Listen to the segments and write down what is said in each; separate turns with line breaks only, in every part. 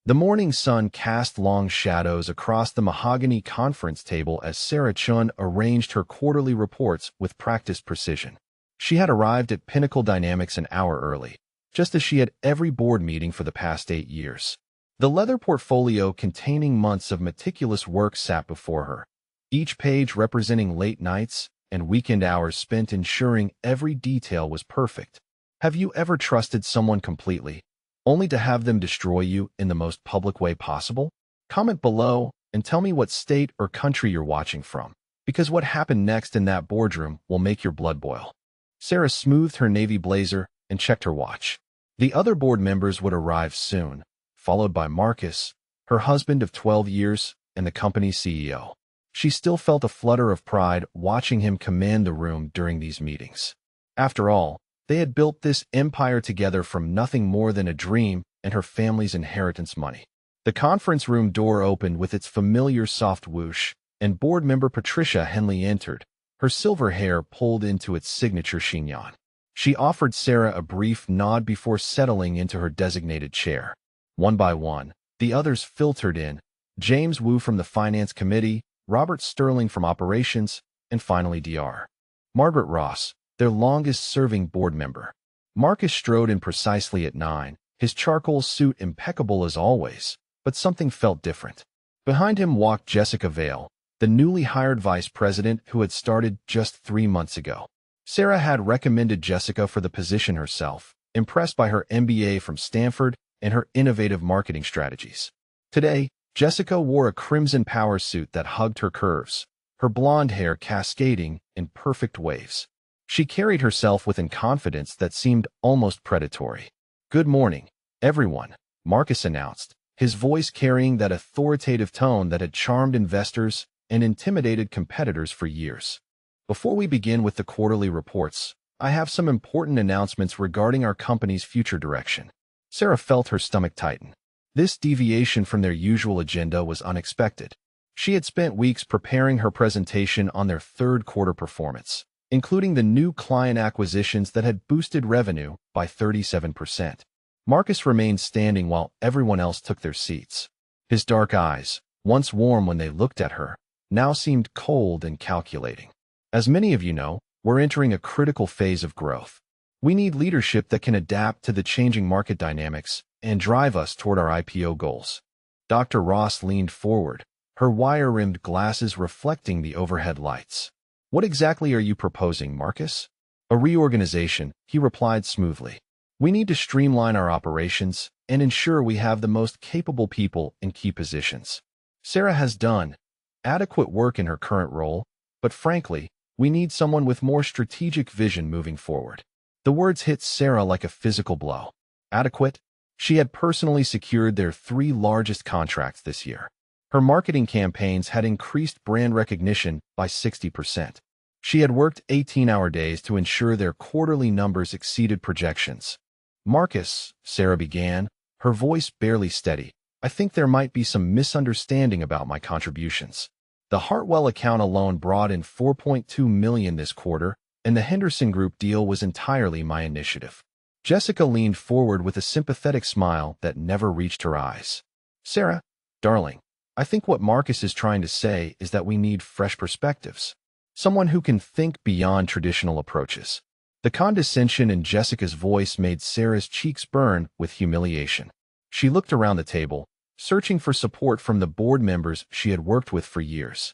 The morning sun cast long shadows across the mahogany conference table as Sarah Chun arranged her quarterly reports with practiced precision. She had arrived at Pinnacle Dynamics an hour early, just as she had every board meeting for the past 8 years. The leather portfolio containing months of meticulous work sat before her, each page representing late nights and weekend hours spent ensuring every detail was perfect. Have you ever trusted someone completely, only to have them destroy you in the most public way possible? Comment below and tell me what state or country you're watching from, because what happened next in that boardroom will make your blood boil. Sarah smoothed her navy blazer and checked her watch. The other board members would arrive soon, followed by Marcus, her husband of 12 years, and the company's CEO. She still felt a flutter of pride watching him command the room during these meetings. After all, they had built this empire together from nothing more than a dream and her family's inheritance money. The conference room door opened with its familiar soft whoosh, and board member Patricia Henley entered, her silver hair pulled into its signature chignon. She offered Sarah a brief nod before settling into her designated chair. One by one, the others filtered in: James Wu from the Finance Committee, Robert Sterling from Operations, and finally Dr. Margaret Ross, their longest-serving board member. Marcus strode in precisely at 9, his charcoal suit impeccable as always, but something felt different. Behind him walked Jessica Vale, the newly hired vice president who had started just 3 months ago. Sarah had recommended Jessica for the position herself, impressed by her MBA from Stanford and her innovative marketing strategies. Today, Jessica wore a crimson power suit that hugged her curves, her blonde hair cascading in perfect waves. She carried herself with a confidence that seemed almost predatory. "Good morning, everyone," Marcus announced, his voice carrying that authoritative tone that had charmed investors and intimidated competitors for years. "Before we begin with the quarterly reports, I have some important announcements regarding our company's future direction." Sarah felt her stomach tighten. This deviation from their usual agenda was unexpected. She had spent weeks preparing her presentation on their third quarter performance, including the new client acquisitions that had boosted revenue by 37%. Marcus remained standing while everyone else took their seats. His dark eyes, once warm when they looked at her, now seemed cold and calculating. "As many of you know, we're entering a critical phase of growth. We need leadership that can adapt to the changing market dynamics and drive us toward our IPO goals." Dr. Ross leaned forward, her wire-rimmed glasses reflecting the overhead lights. "What exactly are you proposing, Marcus?" "A reorganization," he replied smoothly. "We need to streamline our operations and ensure we have the most capable people in key positions. Sarah has done adequate work in her current role, but frankly, we need someone with more strategic vision moving forward." The words hit Sarah like a physical blow. Adequate? She had personally secured their 3 largest contracts this year. Her marketing campaigns had increased brand recognition by 60%. She had worked 18-hour days to ensure their quarterly numbers exceeded projections. "Marcus," Sarah began, her voice barely steady, "I think there might be some misunderstanding about my contributions. The Hartwell account alone brought in $4.2 million this quarter, and the Henderson Group deal was entirely my initiative." Jessica leaned forward with a sympathetic smile that never reached her eyes. "Sarah, darling, I think what Marcus is trying to say is that we need fresh perspectives. Someone who can think beyond traditional approaches." The condescension in Jessica's voice made Sarah's cheeks burn with humiliation. She looked around the table, searching for support from the board members she had worked with for years.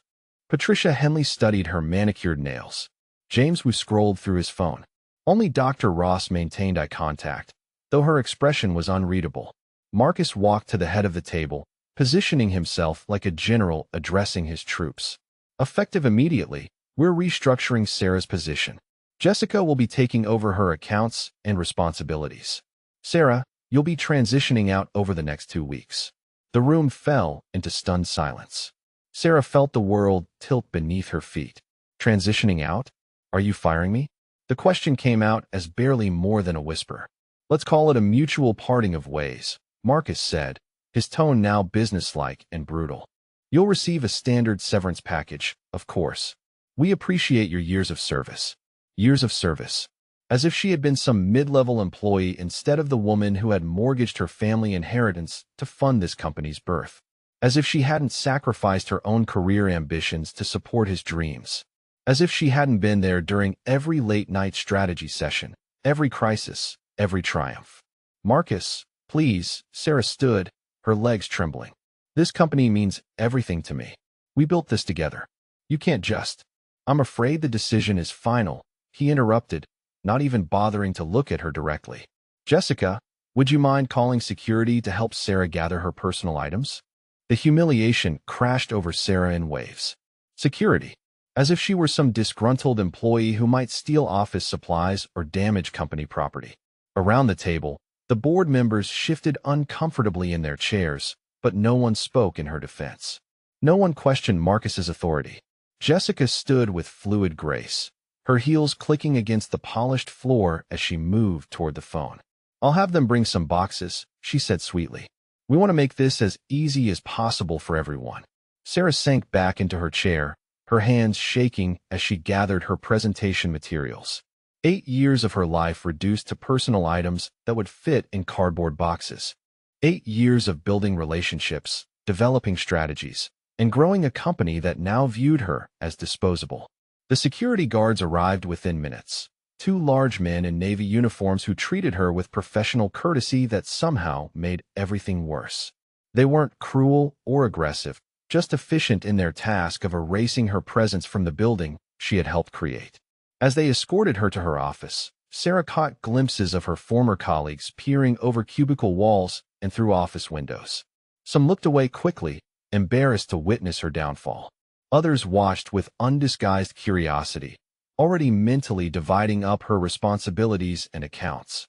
Patricia Henley studied her manicured nails. James Wu scrolled through his phone. Only Dr. Ross maintained eye contact, though her expression was unreadable. Marcus walked to the head of the table, positioning himself like a general addressing his troops. "Effective immediately, we're restructuring Sarah's position. Jessica will be taking over her accounts and responsibilities. Sarah, you'll be transitioning out over the next 2 weeks." The room fell into stunned silence. Sarah felt the world tilt beneath her feet. "Transitioning out? Are you firing me?" The question came out as barely more than a whisper. "Let's call it a mutual parting of ways," Marcus said, his tone now businesslike and brutal. "You'll receive a standard severance package, of course. We appreciate your years of service." "Years of service." as if she had been some mid-level employee instead of the woman who had mortgaged her family inheritance to fund this company's birth, as if she hadn't sacrificed her own career ambitions to support his dreams, as if she hadn't been there during every late-night strategy session, every crisis, every triumph. Marcus, please, Sarah stood, her legs trembling. This company means everything to me. We built this together. You can't just. I'm afraid the decision is final, he interrupted, not even bothering to look at her directly. Jessica, would you mind calling security to help Sarah gather her personal items? The humiliation crashed over Sarah in waves. Security, as if she were some disgruntled employee who might steal office supplies or damage company property. Around the table, the board members shifted uncomfortably in their chairs, but no one spoke in her defense. No one questioned Marcus's authority. Jessica stood with fluid grace, her heels clicking against the polished floor as she moved toward the phone. I'll have them bring some boxes, she said sweetly. We want to make this as easy as possible for everyone. Sarah sank back into her chair, her hands shaking as she gathered her presentation materials. 8 years of her life reduced to personal items that would fit in cardboard boxes. 8 years of building relationships, developing strategies, and growing a company that now viewed her as disposable. The security guards arrived within minutes. 2 large men in Navy uniforms who treated her with professional courtesy that somehow made everything worse. They weren't cruel or aggressive, just efficient in their task of erasing her presence from the building she had helped create. As they escorted her to her office, Sarah caught glimpses of her former colleagues peering over cubicle walls and through office windows. Some looked away quickly, embarrassed to witness her downfall. Others watched with undisguised curiosity, already mentally dividing up her responsibilities and accounts.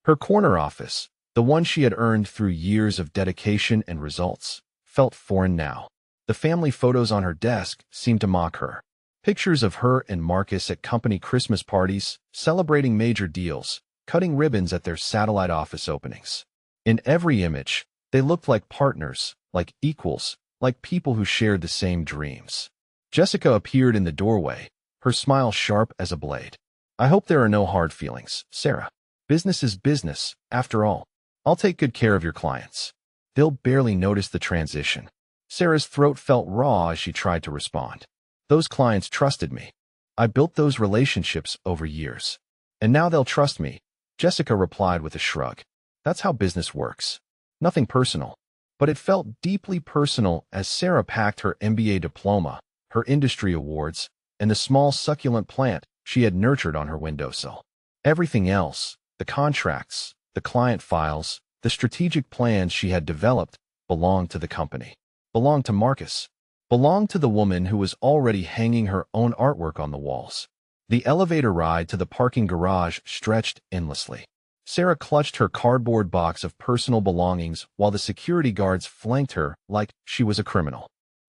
Her corner office, the one she had earned through years of dedication and results, felt foreign now. The family photos on her desk seemed to mock her. Pictures of her and Marcus at company Christmas parties, celebrating major deals, cutting ribbons at their satellite office openings. In every image, they looked like partners, like equals, like people who shared the same dreams. Jessica appeared in the doorway, her smile sharp as a blade. I hope there are no hard feelings, Sarah. Business is business, after all. I'll take good care of your clients. They'll barely notice the transition. Sarah's throat felt raw as she tried to respond. Those clients trusted me. I built those relationships over years. And now they'll trust me, Jessica replied with a shrug. That's how business works. Nothing personal. But it felt deeply personal as Sarah packed her MBA diploma, her industry awards, and the small succulent plant she had nurtured on her windowsill. Everything else, the contracts, the client files, the strategic plans she had developed, belonged to the company, belonged to Marcus, belonged to the woman who was already hanging her own artwork on the walls. The elevator ride to the parking garage stretched endlessly. Sarah clutched her cardboard box of personal belongings while the security guards flanked her like she was a criminal.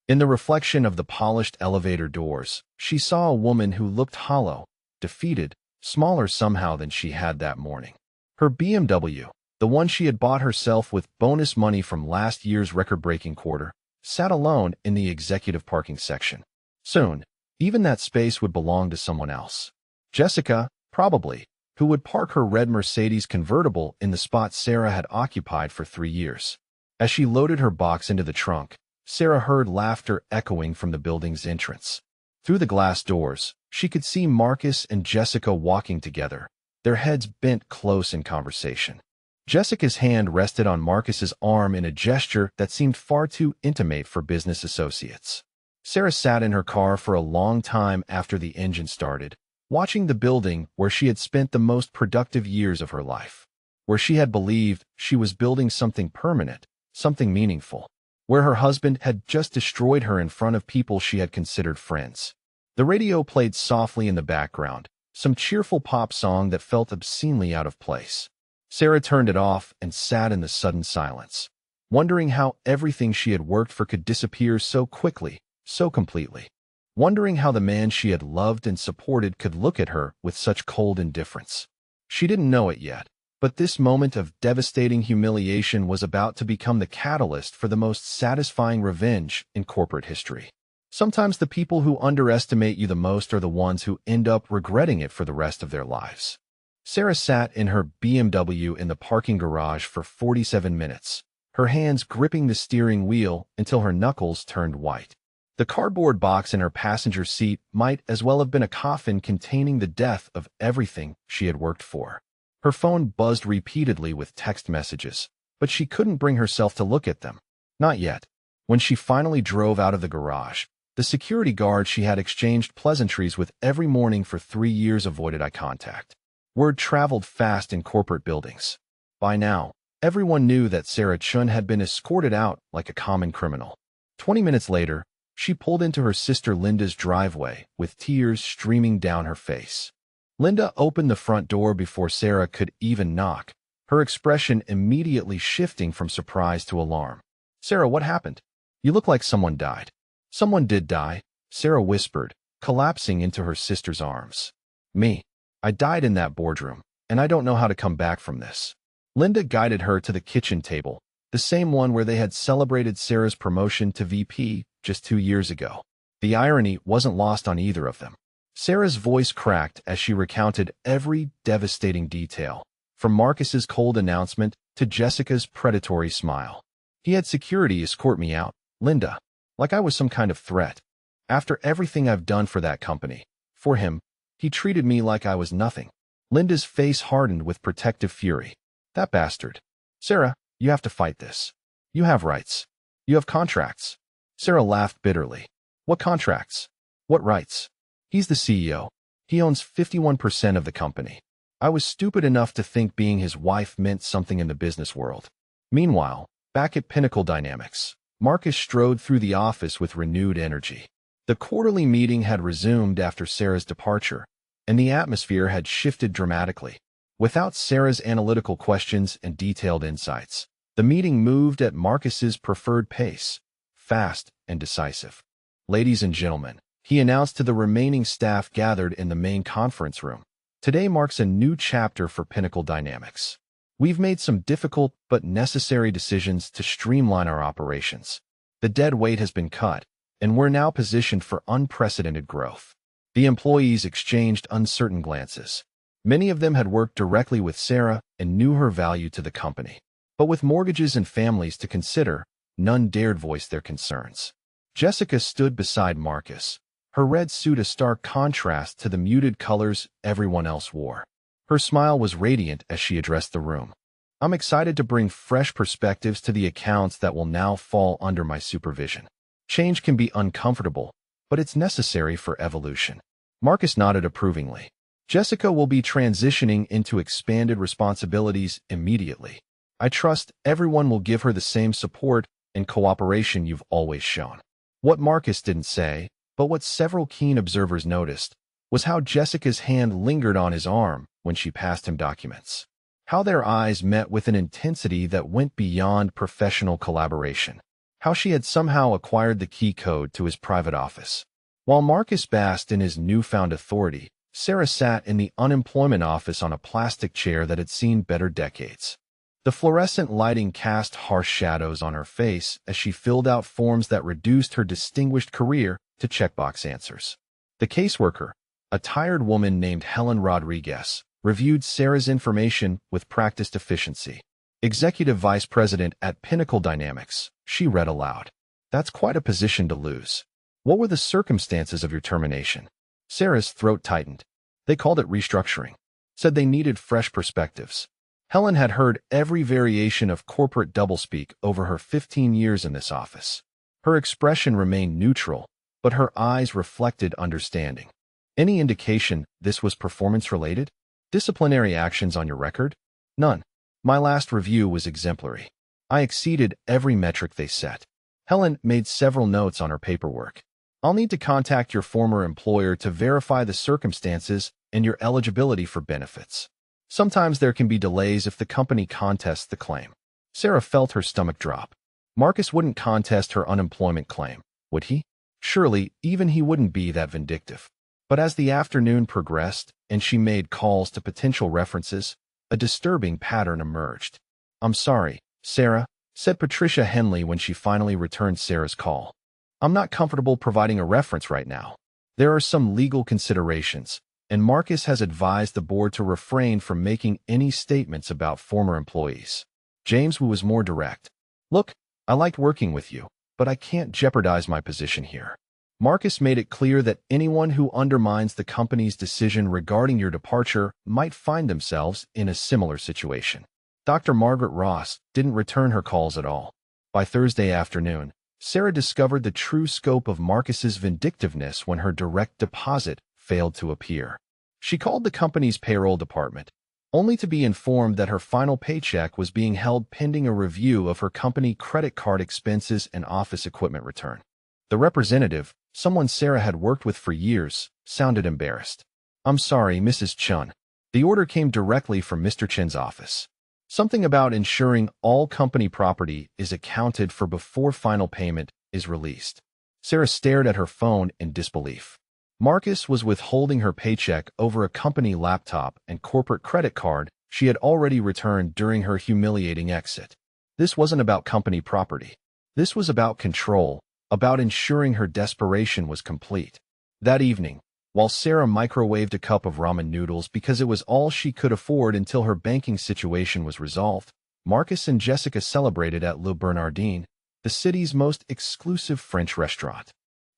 In the reflection of the polished elevator doors, she saw a woman who looked hollow, defeated, smaller somehow than she had that morning. Her BMW, the one she had bought herself with bonus money from last year's record-breaking quarter, sat alone in the executive parking section. Soon, even that space would belong to someone else. Jessica, probably, who would park her red Mercedes convertible in the spot Sarah had occupied for 3 years. As she loaded her box into the trunk, Sarah heard laughter echoing from the building's entrance. Through the glass doors, she could see Marcus and Jessica walking together, their heads bent close in conversation. Jessica's hand rested on Marcus's arm in a gesture that seemed far too intimate for business associates. Sarah sat in her car for a long time after the engine started, watching the building where she had spent the most productive years of her life, where she had believed she was building something permanent, something meaningful, where her husband had just destroyed her in front of people she had considered friends. The radio played softly in the background, some cheerful pop song that felt obscenely out of place. Sarah turned it off and sat in the sudden silence, wondering how everything she had worked for could disappear so quickly, so completely. Wondering how the man she had loved and supported could look at her with such cold indifference. She didn't know it yet, but this moment of devastating humiliation was about to become the catalyst for the most satisfying revenge in corporate history. Sometimes the people who underestimate you the most are the ones who end up regretting it for the rest of their lives. Sarah sat in her BMW in the parking garage for 47 minutes, her hands gripping the steering wheel until her knuckles turned white. The cardboard box in her passenger seat might as well have been a coffin containing the death of everything she had worked for. Her phone buzzed repeatedly with text messages, but she couldn't bring herself to look at them. Not yet. When she finally drove out of the garage, the security guard she had exchanged pleasantries with every morning for 3 years avoided eye contact. Word traveled fast in corporate buildings. By now, everyone knew that Sarah Chun had been escorted out like a common criminal. 20 minutes later, she pulled into her sister Linda's driveway with tears streaming down her face. Linda opened the front door before Sarah could even knock, her expression immediately shifting from surprise to alarm. "Sarah, what happened? You look like someone died." "Someone did die," Sarah whispered, collapsing into her sister's arms. "Me. I died in that boardroom, and I don't know how to come back from this." Linda guided her to the kitchen table, the same one where they had celebrated Sarah's promotion to VP just 2 years ago. The irony wasn't lost on either of them. Sarah's voice cracked as she recounted every devastating detail, from Marcus's cold announcement to Jessica's predatory smile. "He had security escort me out, Linda, like I was some kind of threat. After everything I've done for that company, for him, he treated me like I was nothing." Linda's face hardened with protective fury. "That bastard. Sarah, you have to fight this. You have rights. You have contracts." Sarah laughed bitterly. "What contracts? What rights? He's the CEO. He owns 51% of the company. I was stupid enough to think being his wife meant something in the business world." Meanwhile, back at Pinnacle Dynamics, Marcus strode through the office with renewed energy. The quarterly meeting had resumed after Sarah's departure, and the atmosphere had shifted dramatically. Without Sarah's analytical questions and detailed insights, the meeting moved at Marcus's preferred pace, fast and decisive. "Ladies and gentlemen," he announced to the remaining staff gathered in the main conference room, "today marks a new chapter for Pinnacle Dynamics. We've made some difficult but necessary decisions to streamline our operations. The dead weight has been cut, and we're now positioned for unprecedented growth." The employees exchanged uncertain glances. Many of them had worked directly with Sarah and knew her value to the company. But with mortgages and families to consider, none dared voice their concerns. Jessica stood beside Marcus, her red suit a stark contrast to the muted colors everyone else wore. Her smile was radiant as she addressed the room. "I'm excited to bring fresh perspectives to the accounts that will now fall under my supervision. Change can be uncomfortable, but it's necessary for evolution." Marcus nodded approvingly. "Jessica will be transitioning into expanded responsibilities immediately. I trust everyone will give her the same support and cooperation you've always shown." What Marcus didn't say, but what several keen observers noticed, was how Jessica's hand lingered on his arm when she passed him documents. How their eyes met with an intensity that went beyond professional collaboration. How she had somehow acquired the key code to his private office. While Marcus basked in his newfound authority, Sarah sat in the unemployment office on a plastic chair that had seen better decades. The fluorescent lighting cast harsh shadows on her face as she filled out forms that reduced her distinguished career to checkbox answers. The caseworker, a tired woman named Helen Rodriguez, reviewed Sarah's information with practiced efficiency. "Executive Vice President at Pinnacle Dynamics," she read aloud. "That's quite a position to lose. What were the circumstances of your termination?" Sarah's throat tightened. "They called it restructuring. Said they needed fresh perspectives." Helen had heard every variation of corporate doublespeak over her 15 years in this office. Her expression remained neutral, but her eyes reflected understanding. "Any indication this was performance-related? Disciplinary actions on your record?" "None. My last review was exemplary. I exceeded every metric they set." Helen made several notes on her paperwork. "I'll need to contact your former employer to verify the circumstances and your eligibility for benefits. Sometimes there can be delays if the company contests the claim." Sarah felt her stomach drop. Marcus wouldn't contest her unemployment claim, would he? Surely, even he wouldn't be that vindictive. But as the afternoon progressed and she made calls to potential references, a disturbing pattern emerged. "I'm sorry, Sarah," said Patricia Henley when she finally returned Sarah's call. "I'm not comfortable providing a reference right now. There are some legal considerations, and Marcus has advised the board to refrain from making any statements about former employees. James Wu was more direct. Look, I liked working with you, but I can't jeopardize my position here. Marcus made it clear that anyone who undermines the company's decision regarding your departure might find themselves in a similar situation. Dr. Margaret Ross didn't return her calls at all. By Thursday afternoon, Sarah discovered the true scope of Marcus's vindictiveness when her direct deposit failed to appear. She called the company's payroll department, only to be informed that her final paycheck was being held pending a review of her company credit card expenses and office equipment return. The representative, someone Sarah had worked with for years, sounded embarrassed. I'm sorry, Mrs. Chun. The order came directly from Mr. Chen's office. Something about ensuring all company property is accounted for before final payment is released. Sarah stared at her phone in disbelief. Marcus was withholding her paycheck over a company laptop and corporate credit card she had already returned during her humiliating exit. This wasn't about company property. This was about control, about ensuring her desperation was complete. That evening, while Sarah microwaved a cup of ramen noodles because it was all she could afford until her banking situation was resolved, Marcus and Jessica celebrated at Le Bernardin, the city's most exclusive French restaurant.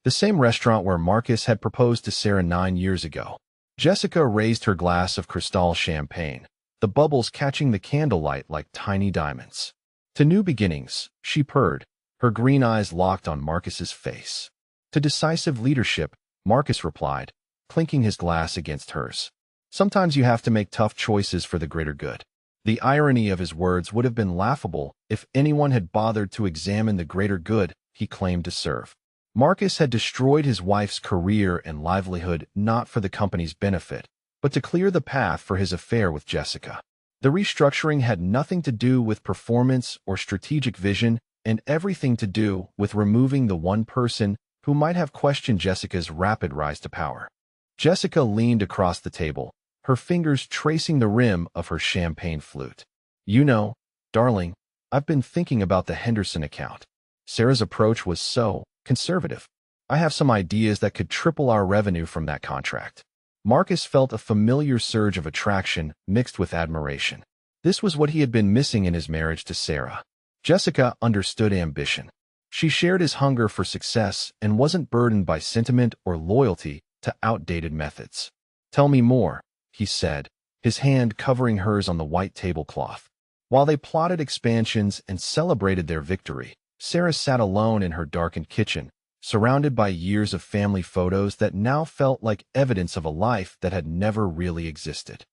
The same restaurant where Marcus had proposed to Sarah 9 years ago. Jessica raised her glass of Cristal champagne, the bubbles catching the candlelight like tiny diamonds. To new beginnings, she purred, her green eyes locked on Marcus's face. To decisive leadership, Marcus replied, clinking his glass against hers. Sometimes you have to make tough choices for the greater good. The irony of his words would have been laughable if anyone had bothered to examine the greater good he claimed to serve. Marcus had destroyed his wife's career and livelihood not for the company's benefit, but to clear the path for his affair with Jessica. The restructuring had nothing to do with performance or strategic vision and everything to do with removing the one person who might have questioned Jessica's rapid rise to power. Jessica leaned across the table, her fingers tracing the rim of her champagne flute. You know, darling, I've been thinking about the Henderson account. Sarah's approach was so conservative. I have some ideas that could triple our revenue from that contract. Marcus felt a familiar surge of attraction mixed with admiration. This was what he had been missing in his marriage to Sarah. Jessica understood ambition. She shared his hunger for success and wasn't burdened by sentiment or loyalty to outdated methods. Tell me more, he said, his hand covering hers on the white tablecloth. While they plotted expansions and celebrated their victory, Sarah sat alone in her darkened kitchen, surrounded by years of family photos that now felt like evidence of a life that had never really existed.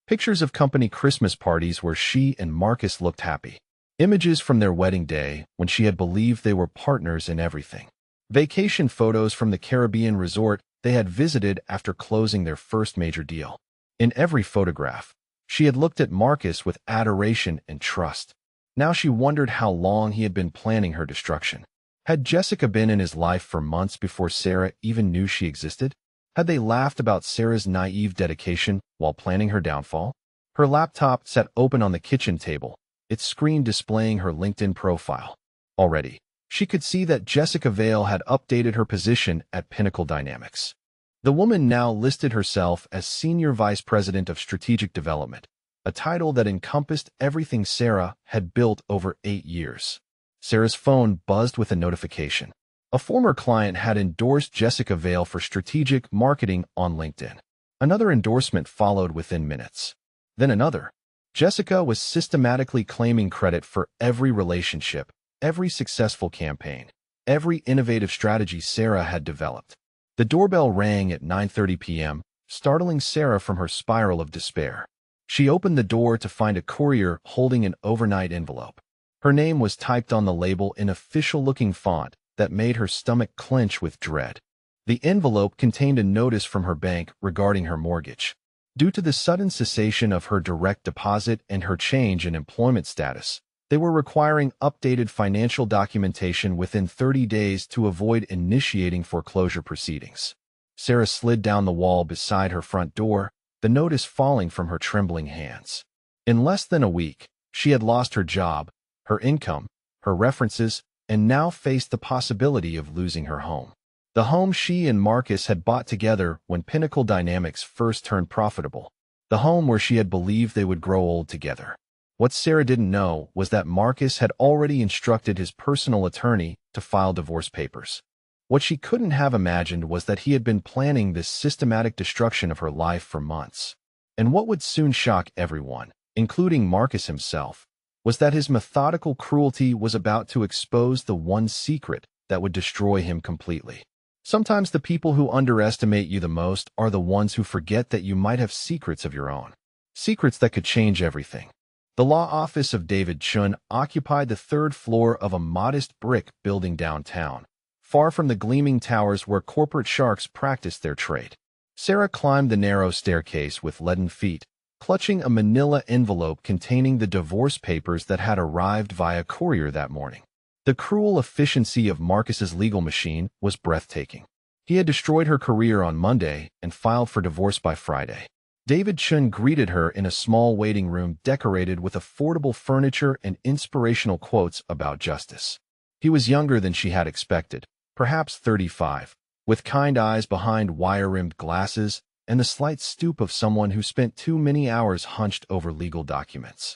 Pictures of company Christmas parties where she and Marcus looked happy. Images from their wedding day when she had believed they were partners in everything. Vacation photos from the Caribbean resort they had visited after closing their first major deal. In every photograph, she had looked at Marcus with adoration and trust. Now she wondered how long he had been planning her destruction. Had Jessica been in his life for months before Sarah even knew she existed? Had they laughed about Sarah's naive dedication while planning her downfall? Her laptop sat open on the kitchen table, its screen displaying her LinkedIn profile. Already, she could see that Jessica Vale had updated her position at Pinnacle Dynamics. The woman now listed herself as Senior Vice President of Strategic Development, a title that encompassed everything Sarah had built over 8 years. Sarah's phone buzzed with a notification. A former client had endorsed Jessica Vale for strategic marketing on LinkedIn. Another endorsement followed within minutes. Then another. Jessica was systematically claiming credit for every relationship, every successful campaign, every innovative strategy Sarah had developed. The doorbell rang at 9:30 p.m., startling Sarah from her spiral of despair. She opened the door to find a courier holding an overnight envelope. Her name was typed on the label in official-looking font that made her stomach clench with dread. The envelope contained a notice from her bank regarding her mortgage. Due to the sudden cessation of her direct deposit and her change in employment status, they were requiring updated financial documentation within 30 days to avoid initiating foreclosure proceedings. Sarah slid down the wall beside her front door, the notice falling from her trembling hands. In less than a week, she had lost her job, her income, her references, and now faced the possibility of losing her home. The home she and Marcus had bought together when Pinnacle Dynamics first turned profitable. The home where she had believed they would grow old together. What Sarah didn't know was that Marcus had already instructed his personal attorney to file divorce papers. What she couldn't have imagined was that he had been planning this systematic destruction of her life for months. And what would soon shock everyone, including Marcus himself, was that his methodical cruelty was about to expose the one secret that would destroy him completely. Sometimes the people who underestimate you the most are the ones who forget that you might have secrets of your own. Secrets that could change everything. The law office of David Chun occupied the third floor of a modest brick building downtown, far from the gleaming towers where corporate sharks practiced their trade. Sarah climbed the narrow staircase with leaden feet, clutching a manila envelope containing the divorce papers that had arrived via courier that morning. The cruel efficiency of Marcus's legal machine was breathtaking. He had destroyed her career on Monday and filed for divorce by Friday. David Chun greeted her in a small waiting room decorated with affordable furniture and inspirational quotes about justice. He was younger than she had expected, perhaps 35, with kind eyes behind wire-rimmed glasses and the slight stoop of someone who spent too many hours hunched over legal documents.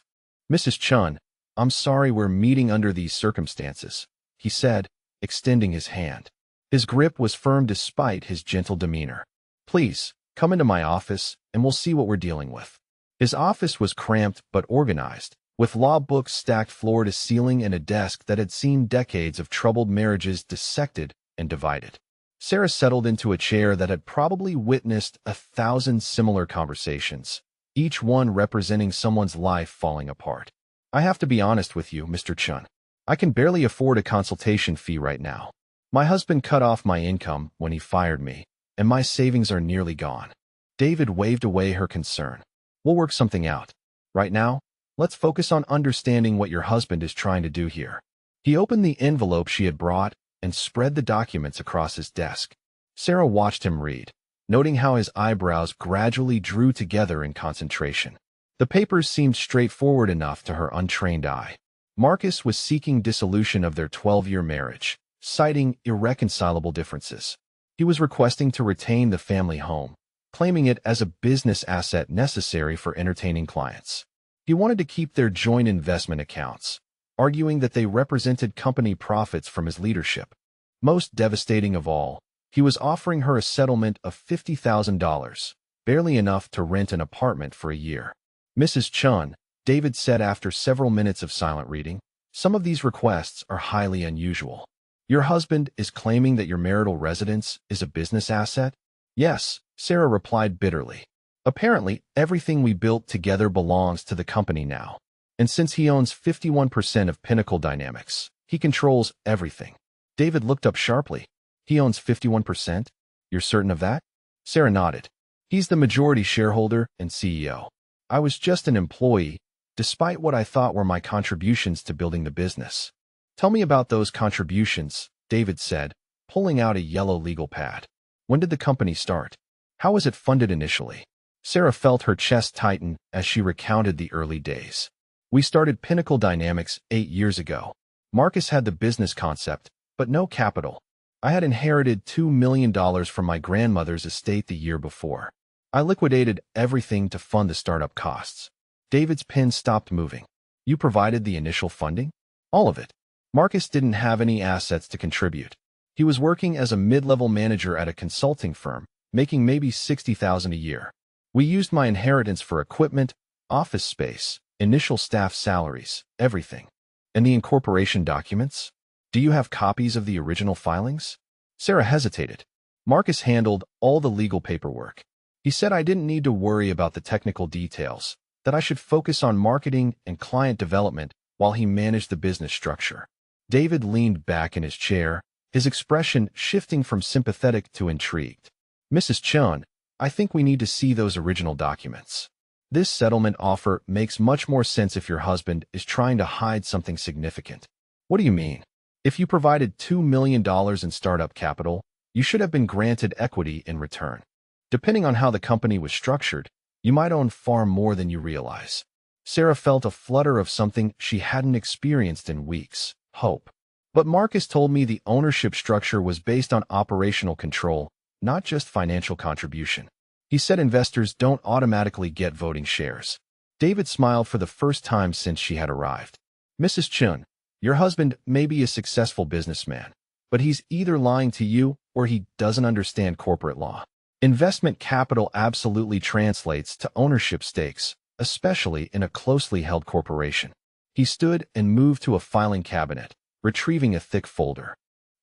"Mrs. Chun, I'm sorry we're meeting under these circumstances," he said, extending his hand. His grip was firm despite his gentle demeanor. "Please, come into my office, and we'll see what we're dealing with." His office was cramped but organized, with law books stacked floor to ceiling and a desk that had seen decades of troubled marriages dissected and divided. Sarah settled into a chair that had probably witnessed 1,000 similar conversations, each one representing someone's life falling apart. "I have to be honest with you, Mr. Chun. I can barely afford a consultation fee right now. My husband cut off my income when he fired me, and my savings are nearly gone." David waved away her concern. "We'll work something out. Right now, let's focus on understanding what your husband is trying to do here." He opened the envelope she had brought and spread the documents across his desk. Sarah watched him read, noting how his eyebrows gradually drew together in concentration. The papers seemed straightforward enough to her untrained eye. Marcus was seeking dissolution of their 12-year marriage, citing irreconcilable differences. He was requesting to retain the family home, claiming it as a business asset necessary for entertaining clients. He wanted to keep their joint investment accounts, arguing that they represented company profits from his leadership. Most devastating of all, he was offering her a settlement of $50,000, barely enough to rent an apartment for a year. "Mrs. Chun," David said after several minutes of silent reading, "some of these requests are highly unusual. Your husband is claiming that your marital residence is a business asset?" "Yes," Sarah replied bitterly. "Apparently, everything we built together belongs to the company now. And since he owns 51% of Pinnacle Dynamics, he controls everything." David looked up sharply. "He owns 51%? You're certain of that?" Sarah nodded. "He's the majority shareholder and CEO. I was just an employee, despite what I thought were my contributions to building the business." "Tell me about those contributions," David said, pulling out a yellow legal pad. "When did the company start? How was it funded initially?" Sarah felt her chest tighten as she recounted the early days. "We started Pinnacle Dynamics 8 years ago. Marcus had the business concept, but no capital. I had inherited $2 million from my grandmother's estate the year before. I liquidated everything to fund the startup costs." David's pen stopped moving. "You provided the initial funding?" "All of it. Marcus didn't have any assets to contribute. He was working as a mid-level manager at a consulting firm, making maybe $60,000 a year. We used my inheritance for equipment, office space, initial staff salaries, everything." "And the incorporation documents? Do you have copies of the original filings?" Sarah hesitated. "Marcus handled all the legal paperwork. He said I didn't need to worry about the technical details, that I should focus on marketing and client development while he managed the business structure." David leaned back in his chair, his expression shifting from sympathetic to intrigued. "Mrs. Chun, I think we need to see those original documents. This settlement offer makes much more sense if your husband is trying to hide something significant." "What do you mean?" "If you provided $2 million in startup capital, you should have been granted equity in return. Depending on how the company was structured, you might own far more than you realize." Sarah felt a flutter of something she hadn't experienced in weeks: hope. But Marcus told me the ownership structure was based on operational control, not just financial contribution. He said investors don't automatically get voting shares. David smiled for the first time since she had arrived. Mrs. Chun, your husband may be a successful businessman, but he's either lying to you or he doesn't understand corporate law. Investment capital absolutely translates to ownership stakes, especially in a closely held corporation. He stood and moved to a filing cabinet, retrieving a thick folder.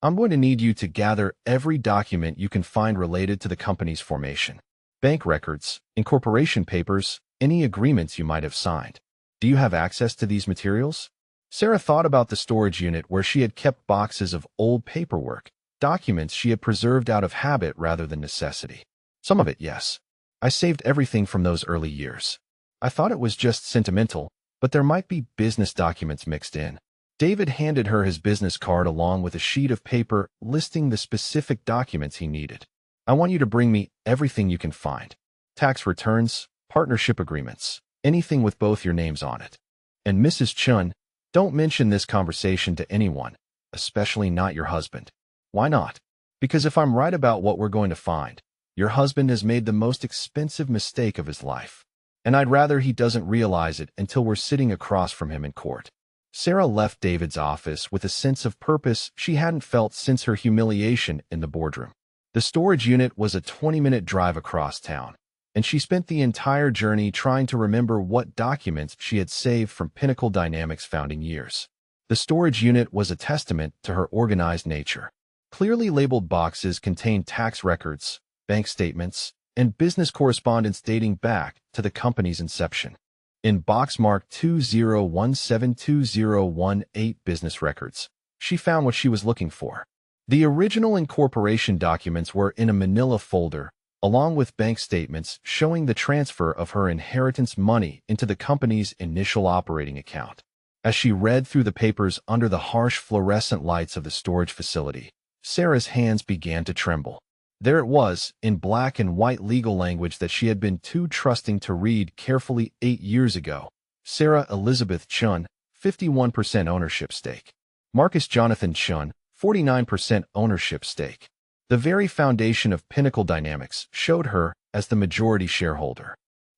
I'm going to need you to gather every document you can find related to the company's formation. Bank records, incorporation papers, any agreements you might have signed. Do you have access to these materials? Sarah thought about the storage unit where she had kept boxes of old paperwork, documents she had preserved out of habit rather than necessity. Some of it, yes. I saved everything from those early years. I thought it was just sentimental, but there might be business documents mixed in. David handed her his business card along with a sheet of paper listing the specific documents he needed. I want you to bring me everything you can find. Tax returns, partnership agreements, anything with both your names on it. And Mrs. Chun, don't mention this conversation to anyone, especially not your husband. Why not? Because if I'm right about what we're going to find, your husband has made the most expensive mistake of his life. And I'd rather he doesn't realize it until we're sitting across from him in court. Sarah left David's office with a sense of purpose she hadn't felt since her humiliation in the boardroom. The storage unit was a 20-minute drive across town, and she spent the entire journey trying to remember what documents she had saved from Pinnacle Dynamics' founding years. The storage unit was a testament to her organized nature. Clearly labeled boxes contained tax records, bank statements, and business correspondence dating back to the company's inception. In box marked 20172018 business records, she found what she was looking for. The original incorporation documents were in a manila folder, along with bank statements showing the transfer of her inheritance money into the company's initial operating account. As she read through the papers under the harsh fluorescent lights of the storage facility, Sarah's hands began to tremble. There it was, in black and white legal language that she had been too trusting to read carefully 8 years ago. Sarah Elizabeth Chun, 51% ownership stake. Marcus Jonathan Chun, 49% ownership stake. The very foundation of Pinnacle Dynamics showed her as the majority shareholder.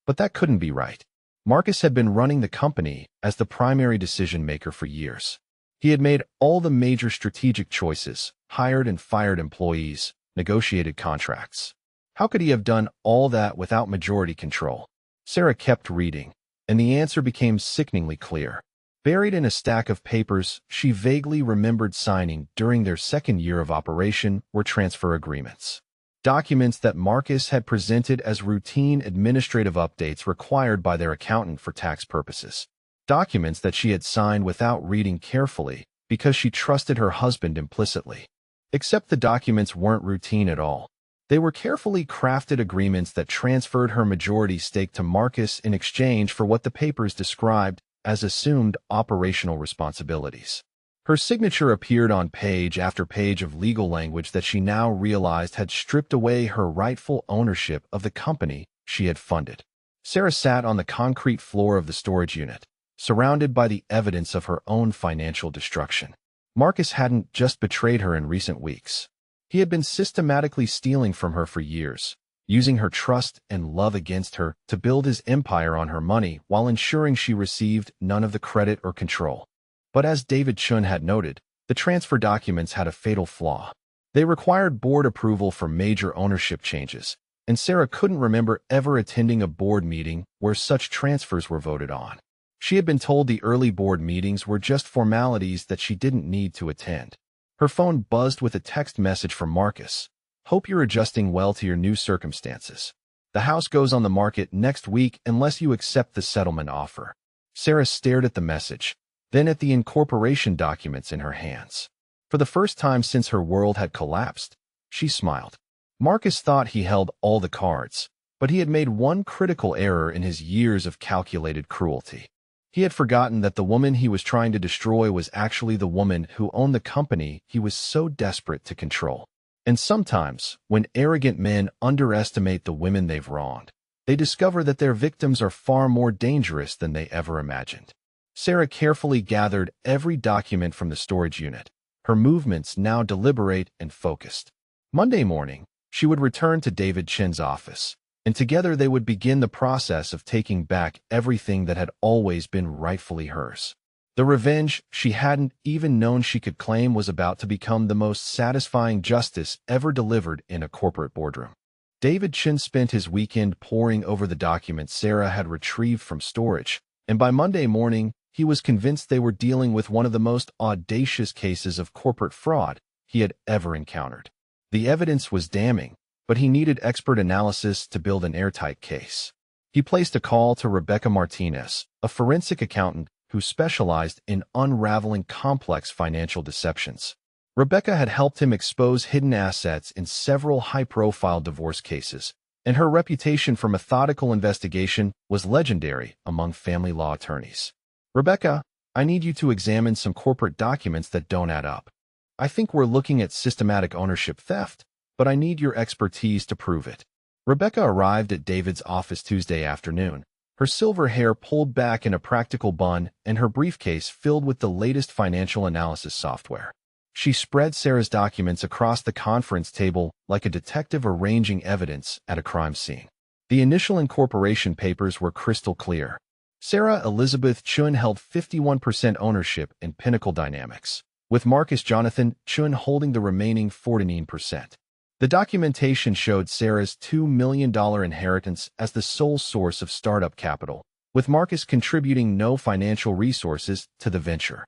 But that couldn't be right. Marcus had been running the company as the primary decision-maker for years. He had made all the major strategic choices, hired and fired employees, negotiated contracts. How could he have done all that without majority control? Sarah kept reading, and the answer became sickeningly clear. Buried in a stack of papers she vaguely remembered signing during their second year of operation were transfer agreements. Documents that Marcus had presented as routine administrative updates required by their accountant for tax purposes. Documents that she had signed without reading carefully because she trusted her husband implicitly. Except the documents weren't routine at all. They were carefully crafted agreements that transferred her majority stake to Marcus in exchange for what the papers described as assumed operational responsibilities. Her signature appeared on page after page of legal language that she now realized had stripped away her rightful ownership of the company she had funded. Sarah sat on the concrete floor of the storage unit, surrounded by the evidence of her own financial destruction. Marcus hadn't just betrayed her in recent weeks. He had been systematically stealing from her for years, using her trust and love against her to build his empire on her money while ensuring she received none of the credit or control. But as David Chun had noted, the transfer documents had a fatal flaw. They required board approval for major ownership changes, and Sarah couldn't remember ever attending a board meeting where such transfers were voted on. She had been told the early board meetings were just formalities that she didn't need to attend. Her phone buzzed with a text message from Marcus. Hope you're adjusting well to your new circumstances. The house goes on the market next week unless you accept the settlement offer. Sarah stared at the message, then at the incorporation documents in her hands. For the first time since her world had collapsed, she smiled. Marcus thought he held all the cards, but he had made one critical error in his years of calculated cruelty. He had forgotten that the woman he was trying to destroy was actually the woman who owned the company he was so desperate to control. And sometimes, when arrogant men underestimate the women they've wronged, they discover that their victims are far more dangerous than they ever imagined. Sarah carefully gathered every document from the storage unit, her movements now deliberate and focused. Monday morning, she would return to David Chin's office, and together they would begin the process of taking back everything that had always been rightfully hers. The revenge she hadn't even known she could claim was about to become the most satisfying justice ever delivered in a corporate boardroom. David Chin spent his weekend poring over the documents Sarah had retrieved from storage, and by Monday morning, he was convinced they were dealing with one of the most audacious cases of corporate fraud he had ever encountered. The evidence was damning, but he needed expert analysis to build an airtight case. He placed a call to Rebecca Martinez, a forensic accountant who specialized in unraveling complex financial deceptions. Rebecca had helped him expose hidden assets in several high-profile divorce cases, and her reputation for methodical investigation was legendary among family law attorneys. "Rebecca, I need you to examine some corporate documents that don't add up. I think we're looking at systematic ownership theft, but I need your expertise to prove it." Rebecca arrived at David's office Tuesday afternoon, her silver hair pulled back in a practical bun and her briefcase filled with the latest financial analysis software. She spread Sarah's documents across the conference table like a detective arranging evidence at a crime scene. The initial incorporation papers were crystal clear. Sarah Elizabeth Chun held 51% ownership in Pinnacle Dynamics, with Marcus Jonathan Chun holding the remaining 49%. The documentation showed Sarah's $2 million inheritance as the sole source of startup capital, with Marcus contributing no financial resources to the venture.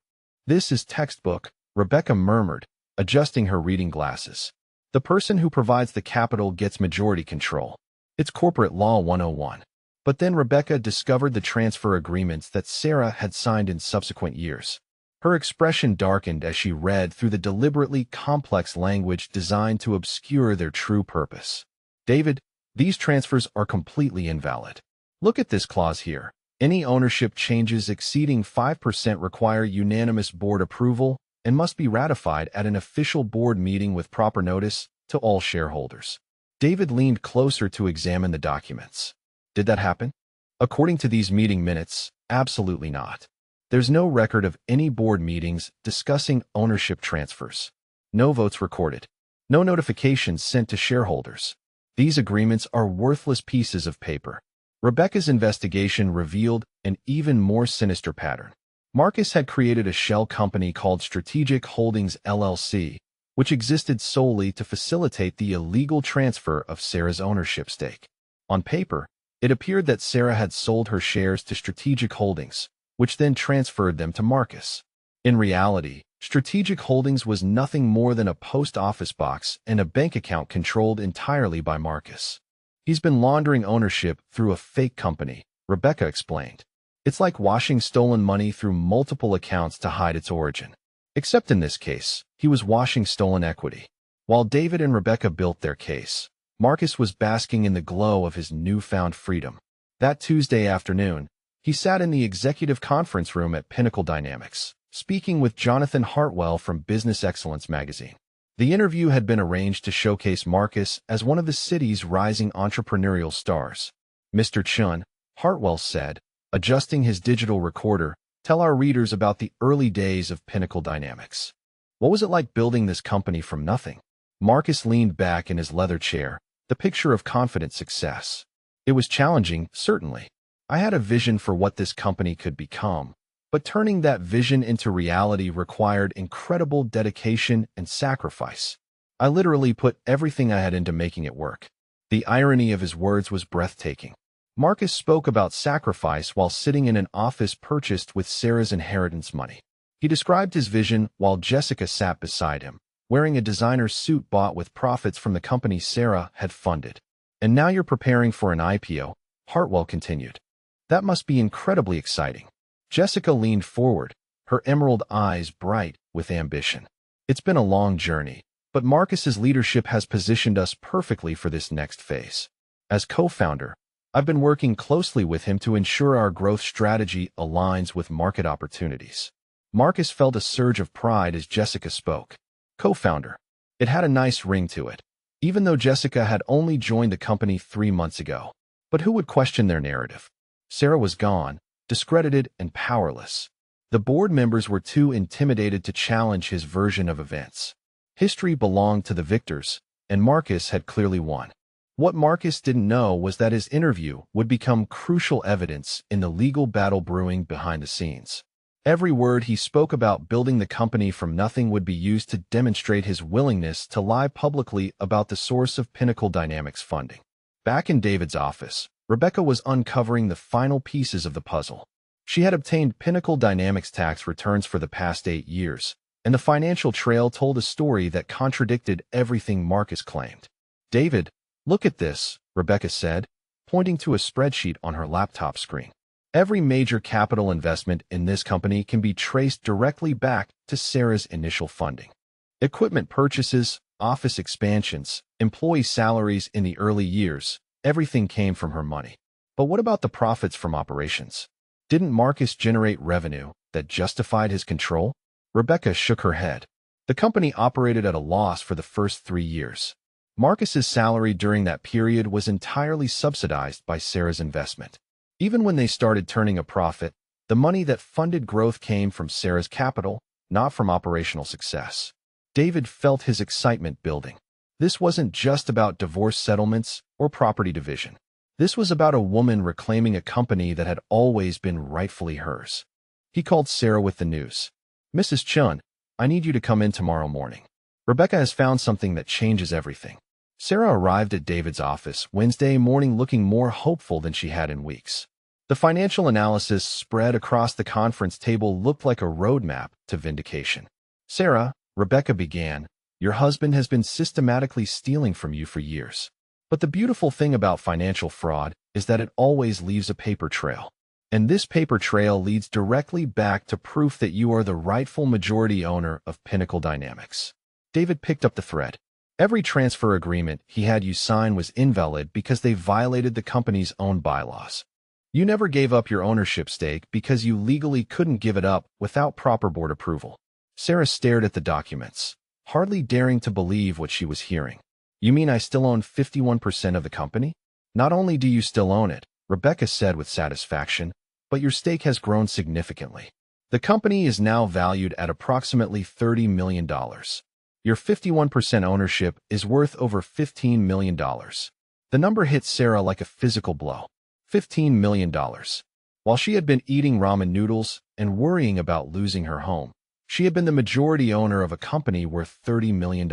"This is textbook," Rebecca murmured, adjusting her reading glasses. "The person who provides the capital gets majority control. It's corporate law 101. But then Rebecca discovered the transfer agreements that Sarah had signed in subsequent years. Her expression darkened as she read through the deliberately complex language designed to obscure their true purpose. "David, these transfers are completely invalid. Look at this clause here. Any ownership changes exceeding 5% require unanimous board approval and must be ratified at an official board meeting with proper notice to all shareholders." David leaned closer to examine the documents. Did that happen? According to these meeting minutes, absolutely not. There's no record of any board meetings discussing ownership transfers. No votes recorded. No notifications sent to shareholders. These agreements are worthless pieces of paper. Rebecca's investigation revealed an even more sinister pattern. Marcus had created a shell company called Strategic Holdings LLC, which existed solely to facilitate the illegal transfer of Sarah's ownership stake. On paper, it appeared that Sarah had sold her shares to Strategic Holdings, which then transferred them to Marcus. In reality, Strategic Holdings was nothing more than a post office box and a bank account controlled entirely by Marcus. "He's been laundering ownership through a fake company," Rebecca explained. "It's like washing stolen money through multiple accounts to hide its origin. Except in this case, he was washing stolen equity." While David and Rebecca built their case, Marcus was basking in the glow of his newfound freedom. That Tuesday afternoon, he sat in the executive conference room at Pinnacle Dynamics, speaking with Jonathan Hartwell from Business Excellence magazine. The interview had been arranged to showcase Marcus as one of the city's rising entrepreneurial stars. "Mr. Chun," Hartwell said, adjusting his digital recorder, "tell our readers about the early days of Pinnacle Dynamics. What was it like building this company from nothing?" Marcus leaned back in his leather chair, the picture of confident success. "It was challenging, certainly. I had a vision for what this company could become, but turning that vision into reality required incredible dedication and sacrifice. I literally put everything I had into making it work." The irony of his words was breathtaking. Marcus spoke about sacrifice while sitting in an office purchased with Sarah's inheritance money. He described his vision while Jessica sat beside him, wearing a designer suit bought with profits from the company Sarah had funded. "And now you're preparing for an IPO," Hartwell continued. "That must be incredibly exciting." Jessica leaned forward, her emerald eyes bright with ambition. "It's been a long journey, but Marcus's leadership has positioned us perfectly for this next phase. As co-founder, I've been working closely with him to ensure our growth strategy aligns with market opportunities." Marcus felt a surge of pride as Jessica spoke. Co-founder. It had a nice ring to it, even though Jessica had only joined the company 3 months ago. But who would question their narrative? Sarah was gone, discredited and powerless. The board members were too intimidated to challenge his version of events. History belonged to the victors, and Marcus had clearly won. What Marcus didn't know was that his interview would become crucial evidence in the legal battle brewing behind the scenes. Every word he spoke about building the company from nothing would be used to demonstrate his willingness to lie publicly about the source of Pinnacle Dynamics funding. Back in David's office, Rebecca was uncovering the final pieces of the puzzle. She had obtained Pinnacle Dynamics tax returns for the past 8 years, and the financial trail told a story that contradicted everything Marcus claimed. "David, look at this," Rebecca said, pointing to a spreadsheet on her laptop screen. "Every major capital investment in this company can be traced directly back to Sarah's initial funding. Equipment purchases, office expansions, employee salaries in the early years, everything came from her money. But what about the profits from operations? Didn't Marcus generate revenue that justified his control?" Rebecca shook her head. The company operated at a loss for the first 3 years. Marcus's salary during that period was entirely subsidized by Sarah's investment. Even when they started turning a profit, the money that funded growth came from Sarah's capital, not from operational success. David felt his excitement building. This wasn't just about divorce settlements or property division. This was about a woman reclaiming a company that had always been rightfully hers. He called Sarah with the news. "Mrs. Chun, I need you to come in tomorrow morning. Rebecca has found something that changes everything." Sarah arrived at David's office Wednesday morning looking more hopeful than she had in weeks. The financial analysis spread across the conference table looked like a roadmap to vindication. "Sarah," Rebecca began, "your husband has been systematically stealing from you for years. But the beautiful thing about financial fraud is that it always leaves a paper trail. And this paper trail leads directly back to proof that you are the rightful majority owner of Pinnacle Dynamics." David picked up the thread. "Every transfer agreement he had you sign was invalid because they violated the company's own bylaws. You never gave up your ownership stake because you legally couldn't give it up without proper board approval." Sarah stared at the documents, hardly daring to believe what she was hearing. "You mean I still own 51% of the company?" "Not only do you still own it," Rebecca said with satisfaction, "but your stake has grown significantly. The company is now valued at approximately $30 million. Your 51% ownership is worth over $15 million. The number hit Sarah like a physical blow. $15 million. While she had been eating ramen noodles and worrying about losing her home, she had been the majority owner of a company worth $30 million.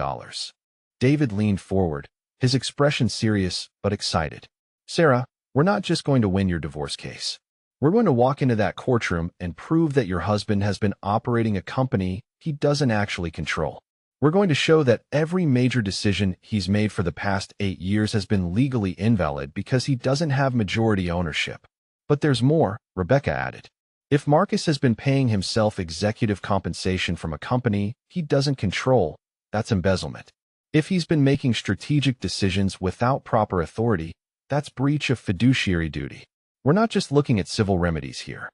David leaned forward, his expression serious but excited. "Sarah, we're not just going to win your divorce case. We're going to walk into that courtroom and prove that your husband has been operating a company he doesn't actually control. We're going to show that every major decision he's made for the past 8 years has been legally invalid because he doesn't have majority ownership. But there's more," Rebecca added. "If Marcus has been paying himself executive compensation from a company he doesn't control, that's embezzlement. If he's been making strategic decisions without proper authority, that's breach of fiduciary duty. We're not just looking at civil remedies here.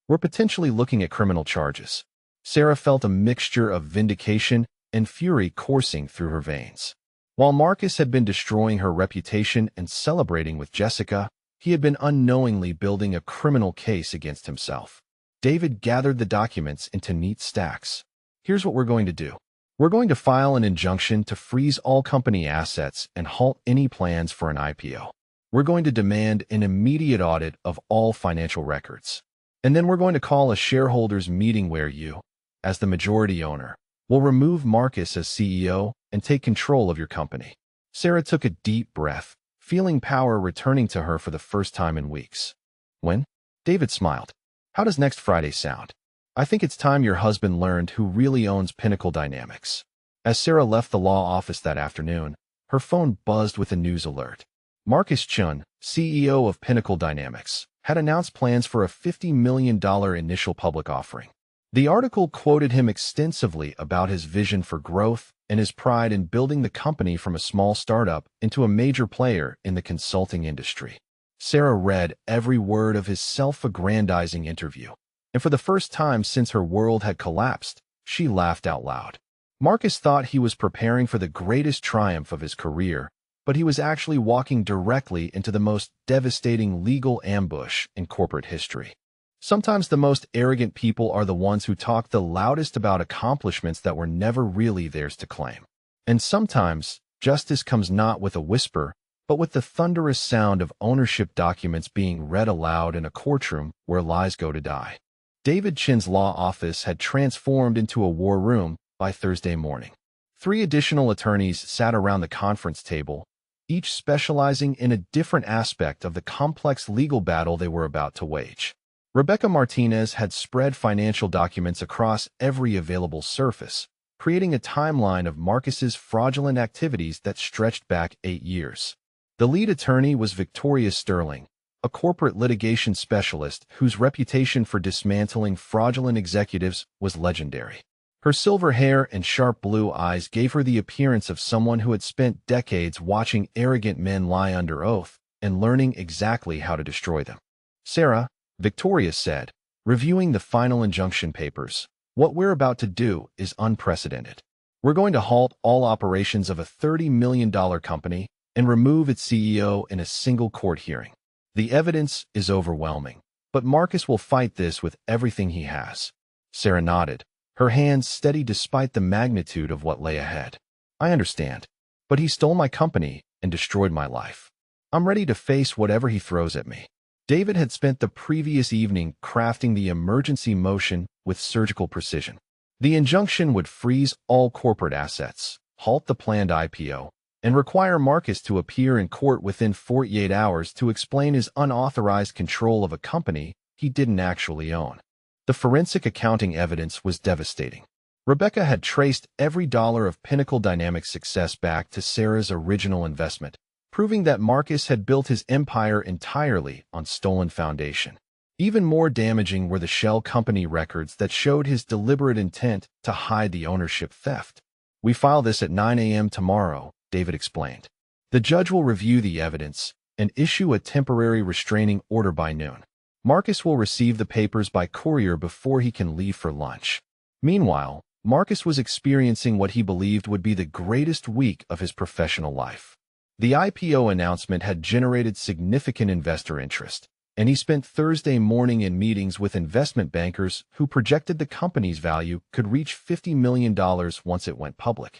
We're potentially looking at criminal charges." Sarah felt a mixture of vindication and fury coursing through her veins. While Marcus had been destroying her reputation and celebrating with Jessica, he had been unknowingly building a criminal case against himself. David gathered the documents into neat stacks. "Here's what we're going to do. We're going to file an injunction to freeze all company assets and halt any plans for an IPO. We're going to demand an immediate audit of all financial records. And then we're going to call a shareholders meeting where you, as the majority owner, will remove Marcus as CEO and take control of your company." Sarah took a deep breath, feeling power returning to her for the first time in weeks. "When?" David smiled. "How does next Friday sound? I think it's time your husband learned who really owns Pinnacle Dynamics." As Sarah left the law office that afternoon, her phone buzzed with a news alert. Marcus Chun, CEO of Pinnacle Dynamics, had announced plans for a $50 million initial public offering. The article quoted him extensively about his vision for growth and his pride in building the company from a small startup into a major player in the consulting industry. Sarah read every word of his self-aggrandizing interview, and for the first time since her world had collapsed, she laughed out loud. Marcus thought he was preparing for the greatest triumph of his career, but he was actually walking directly into the most devastating legal ambush in corporate history. Sometimes the most arrogant people are the ones who talk the loudest about accomplishments that were never really theirs to claim. And sometimes, justice comes not with a whisper, but with the thunderous sound of ownership documents being read aloud in a courtroom where lies go to die. David Chin's law office had transformed into a war room by Thursday morning. 3 additional attorneys sat around the conference table, each specializing in a different aspect of the complex legal battle they were about to wage. Rebecca Martinez had spread financial documents across every available surface, creating a timeline of Marcus's fraudulent activities that stretched back 8 years. The lead attorney was Victoria Sterling, a corporate litigation specialist whose reputation for dismantling fraudulent executives was legendary. Her silver hair and sharp blue eyes gave her the appearance of someone who had spent decades watching arrogant men lie under oath and learning exactly how to destroy them. "Sarah," Victoria said, reviewing the final injunction papers, "what we're about to do is unprecedented. We're going to halt all operations of a $30 million company and remove its CEO in a single court hearing. The evidence is overwhelming, but Marcus will fight this with everything he has." Sarah nodded, her hands steady despite the magnitude of what lay ahead. "I understand, but he stole my company and destroyed my life. I'm ready to face whatever he throws at me." David had spent the previous evening crafting the emergency motion with surgical precision. The injunction would freeze all corporate assets, halt the planned IPO, and require Marcus to appear in court within 48 hours to explain his unauthorized control of a company he didn't actually own. The forensic accounting evidence was devastating. Rebecca had traced every dollar of Pinnacle Dynamics' success back to Sarah's original investment, proving that Marcus had built his empire entirely on stolen foundation. Even more damaging were the shell company records that showed his deliberate intent to hide the ownership theft. "We file this at 9 a.m. tomorrow," David explained. "The judge will review the evidence and issue a temporary restraining order by noon. Marcus will receive the papers by courier before he can leave for lunch." Meanwhile, Marcus was experiencing what he believed would be the greatest week of his professional life. The IPO announcement had generated significant investor interest, and he spent Thursday morning in meetings with investment bankers who projected the company's value could reach $50 million once it went public.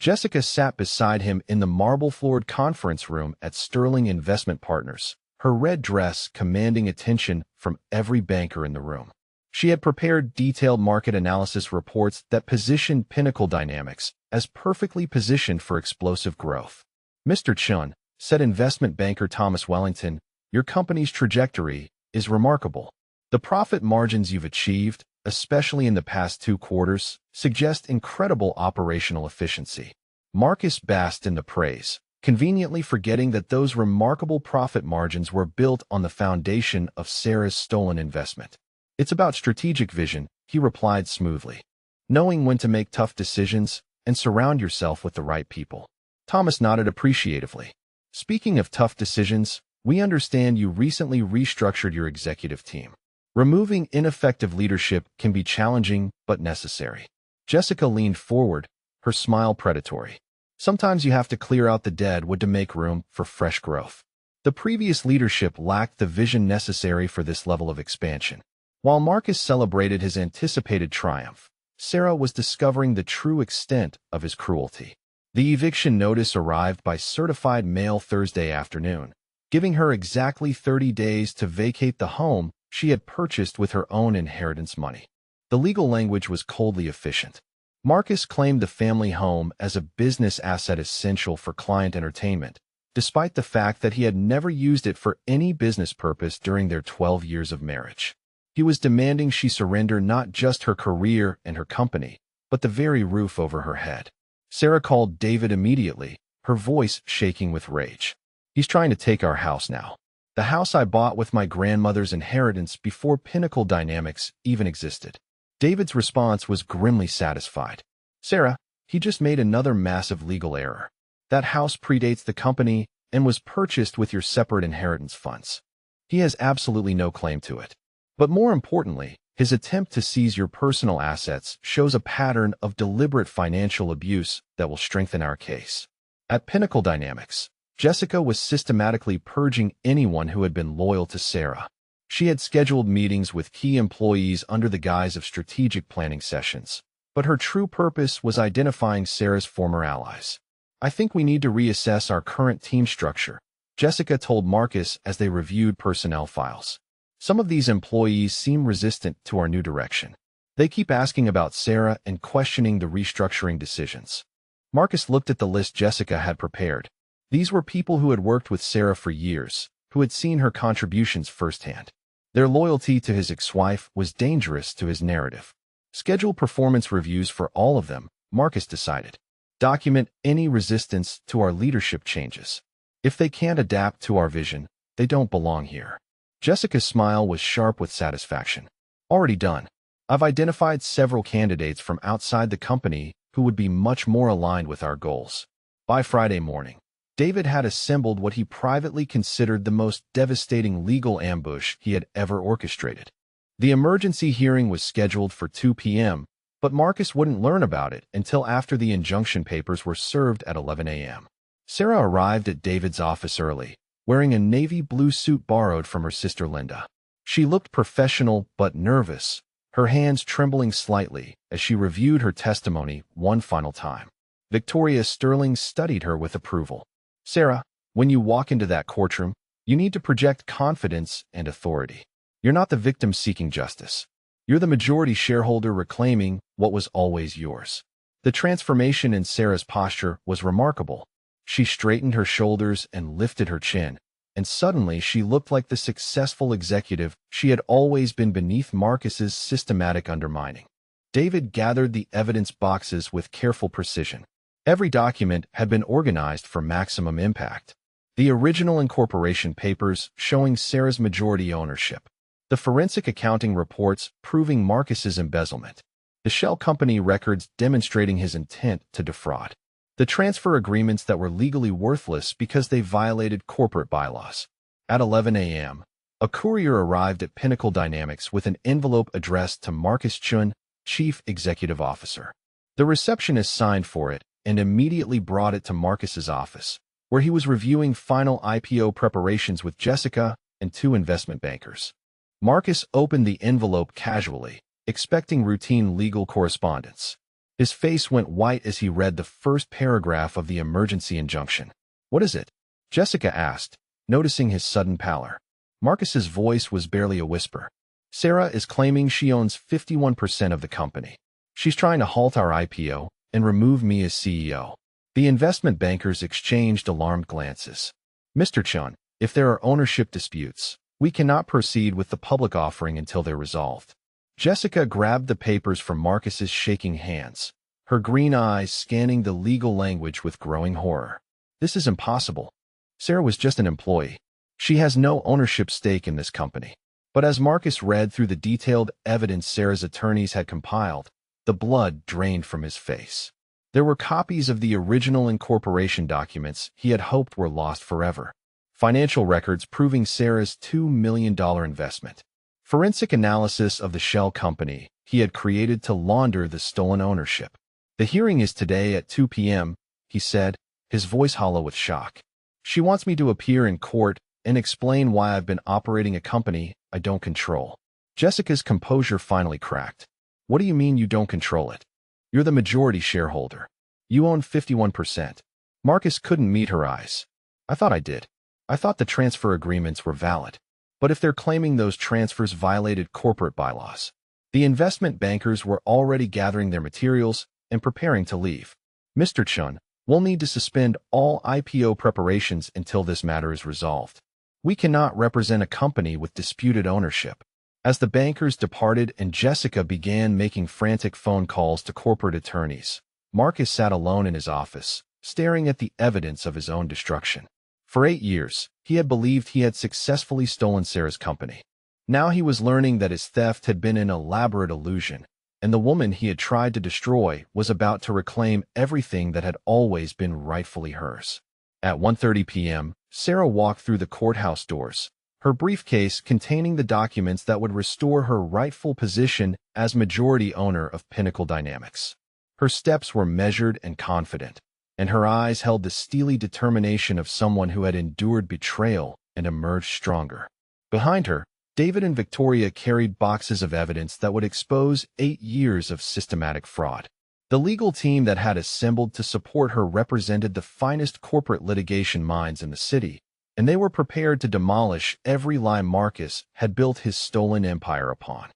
Jessica sat beside him in the marble-floored conference room at Sterling Investment Partners, her red dress commanding attention from every banker in the room. She had prepared detailed market analysis reports that positioned Pinnacle Dynamics as perfectly positioned for explosive growth. "Mr. Chun," said investment banker Thomas Wellington, "your company's trajectory is remarkable. The profit margins you've achieved, especially in the past 2 quarters, suggest incredible operational efficiency." Marcus basked in the praise, conveniently forgetting that those remarkable profit margins were built on the foundation of Sarah's stolen investment. "It's about strategic vision," he replied smoothly. "Knowing when to make tough decisions and surround yourself with the right people." Thomas nodded appreciatively. "Speaking of tough decisions, we understand you recently restructured your executive team. Removing ineffective leadership can be challenging but necessary." Jessica leaned forward, her smile predatory. "Sometimes you have to clear out the dead wood to make room for fresh growth." The previous leadership lacked the vision necessary for this level of expansion. While Marcus celebrated his anticipated triumph, Sarah was discovering the true extent of his cruelty. The eviction notice arrived by certified mail Thursday afternoon, giving her exactly 30 days to vacate the home she had purchased with her own inheritance money. The legal language was coldly efficient. Marcus claimed the family home as a business asset essential for client entertainment, despite the fact that he had never used it for any business purpose during their 12 years of marriage. He was demanding she surrender not just her career and her company, but the very roof over her head. Sarah called David immediately, her voice shaking with rage. "He's trying to take our house now. The house I bought with my grandmother's inheritance before Pinnacle Dynamics even existed." David's response was grimly satisfied. "Sarah, he just made another massive legal error. That house predates the company and was purchased with your separate inheritance funds. He has absolutely no claim to it. But more importantly, his attempt to seize your personal assets shows a pattern of deliberate financial abuse that will strengthen our case." At Pinnacle Dynamics, Jessica was systematically purging anyone who had been loyal to Sarah. She had scheduled meetings with key employees under the guise of strategic planning sessions, but her true purpose was identifying Sarah's former allies. "I think we need to reassess our current team structure," Jessica told Marcus as they reviewed personnel files. "Some of these employees seem resistant to our new direction. They keep asking about Sarah and questioning the restructuring decisions." Marcus looked at the list Jessica had prepared. These were people who had worked with Sarah for years, who had seen her contributions firsthand. Their loyalty to his ex-wife was dangerous to his narrative. Schedule performance reviews for all of them, Marcus decided. Document any resistance to our leadership changes. If they can't adapt to our vision, they don't belong here. Jessica's smile was sharp with satisfaction. "Already done. I've identified several candidates from outside the company who would be much more aligned with our goals." By Friday morning, David had assembled what he privately considered the most devastating legal ambush he had ever orchestrated. The emergency hearing was scheduled for 2 p.m., but Marcus wouldn't learn about it until after the injunction papers were served at 11 a.m. Sarah arrived at David's office early, wearing a navy blue suit borrowed from her sister Linda. She looked professional but nervous, her hands trembling slightly as she reviewed her testimony one final time. Victoria Sterling studied her with approval. "Sarah, when you walk into that courtroom, you need to project confidence and authority. You're not the victim seeking justice. You're the majority shareholder reclaiming what was always yours." The transformation in Sarah's posture was remarkable. She straightened her shoulders and lifted her chin, and suddenly she looked like the successful executive she had always been beneath Marcus's systematic undermining. David gathered the evidence boxes with careful precision. Every document had been organized for maximum impact. The original incorporation papers showing Sarah's majority ownership. The forensic accounting reports proving Marcus's embezzlement. The shell company records demonstrating his intent to defraud. The transfer agreements that were legally worthless because they violated corporate bylaws. At 11 a.m., a courier arrived at Pinnacle Dynamics with an envelope addressed to Marcus Chun, Chief Executive Officer. The receptionist signed for it and immediately brought it to Marcus's office, where he was reviewing final IPO preparations with Jessica and 2 investment bankers. Marcus opened the envelope casually, expecting routine legal correspondence. His face went white as he read the first paragraph of the emergency injunction. "What is it?" Jessica asked, noticing his sudden pallor. Marcus's voice was barely a whisper. "Sarah is claiming she owns 51% of the company. She's trying to halt our IPO and remove me as CEO." The investment bankers exchanged alarmed glances. "Mr. Chun, if there are ownership disputes, we cannot proceed with the public offering until they're resolved." Jessica grabbed the papers from Marcus's shaking hands, her green eyes scanning the legal language with growing horror. "This is impossible. Sarah was just an employee. She has no ownership stake in this company." But as Marcus read through the detailed evidence Sarah's attorneys had compiled, the blood drained from his face. There were copies of the original incorporation documents he had hoped were lost forever. Financial records proving Sarah's $2 million investment. Forensic analysis of the shell company he had created to launder the stolen ownership. "The hearing is today at 2 p.m., he said, his voice hollow with shock. "She wants me to appear in court and explain why I've been operating a company I don't control." Jessica's composure finally cracked. "What do you mean you don't control it? You're the majority shareholder. You own 51%. Marcus couldn't meet her eyes. "I thought I did. I thought the transfer agreements were valid. But if they're claiming those transfers violated corporate bylaws." The investment bankers were already gathering their materials and preparing to leave. "Mr. Chun, we'll need to suspend all IPO preparations until this matter is resolved. We cannot represent a company with disputed ownership." As the bankers departed and Jessica began making frantic phone calls to corporate attorneys, Marcus sat alone in his office, staring at the evidence of his own destruction. For 8 years, he had believed he had successfully stolen Sarah's company. Now he was learning that his theft had been an elaborate illusion, and the woman he had tried to destroy was about to reclaim everything that had always been rightfully hers. At 1:30 p.m., Sarah walked through the courthouse doors, her briefcase containing the documents that would restore her rightful position as majority owner of Pinnacle Dynamics. Her steps were measured and confident, and her eyes held the steely determination of someone who had endured betrayal and emerged stronger. Behind her, David and Victoria carried boxes of evidence that would expose 8 years of systematic fraud. The legal team that had assembled to support her represented the finest corporate litigation minds in the city, and they were prepared to demolish every lie Marcus had built his stolen empire upon.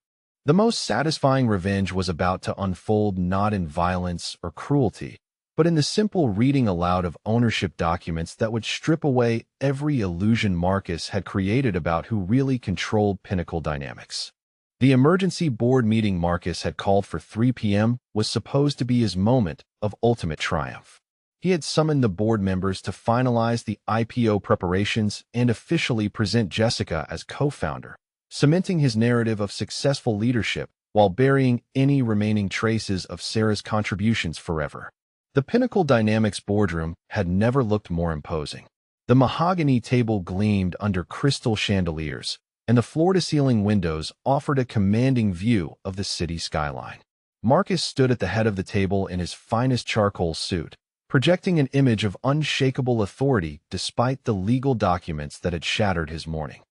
The most satisfying revenge was about to unfold, not in violence or cruelty, but in the simple reading aloud of ownership documents that would strip away every illusion Marcus had created about who really controlled Pinnacle Dynamics. The emergency board meeting Marcus had called for 3 p.m. was supposed to be his moment of ultimate triumph. He had summoned the board members to finalize the IPO preparations and officially present Jessica as co-founder, cementing his narrative of successful leadership while burying any remaining traces of Sarah's contributions forever. The Pinnacle Dynamics boardroom had never looked more imposing. The mahogany table gleamed under crystal chandeliers, and the floor-to-ceiling windows offered a commanding view of the city skyline. Marcus stood at the head of the table in his finest charcoal suit, projecting an image of unshakable authority despite the legal documents that had shattered his morning.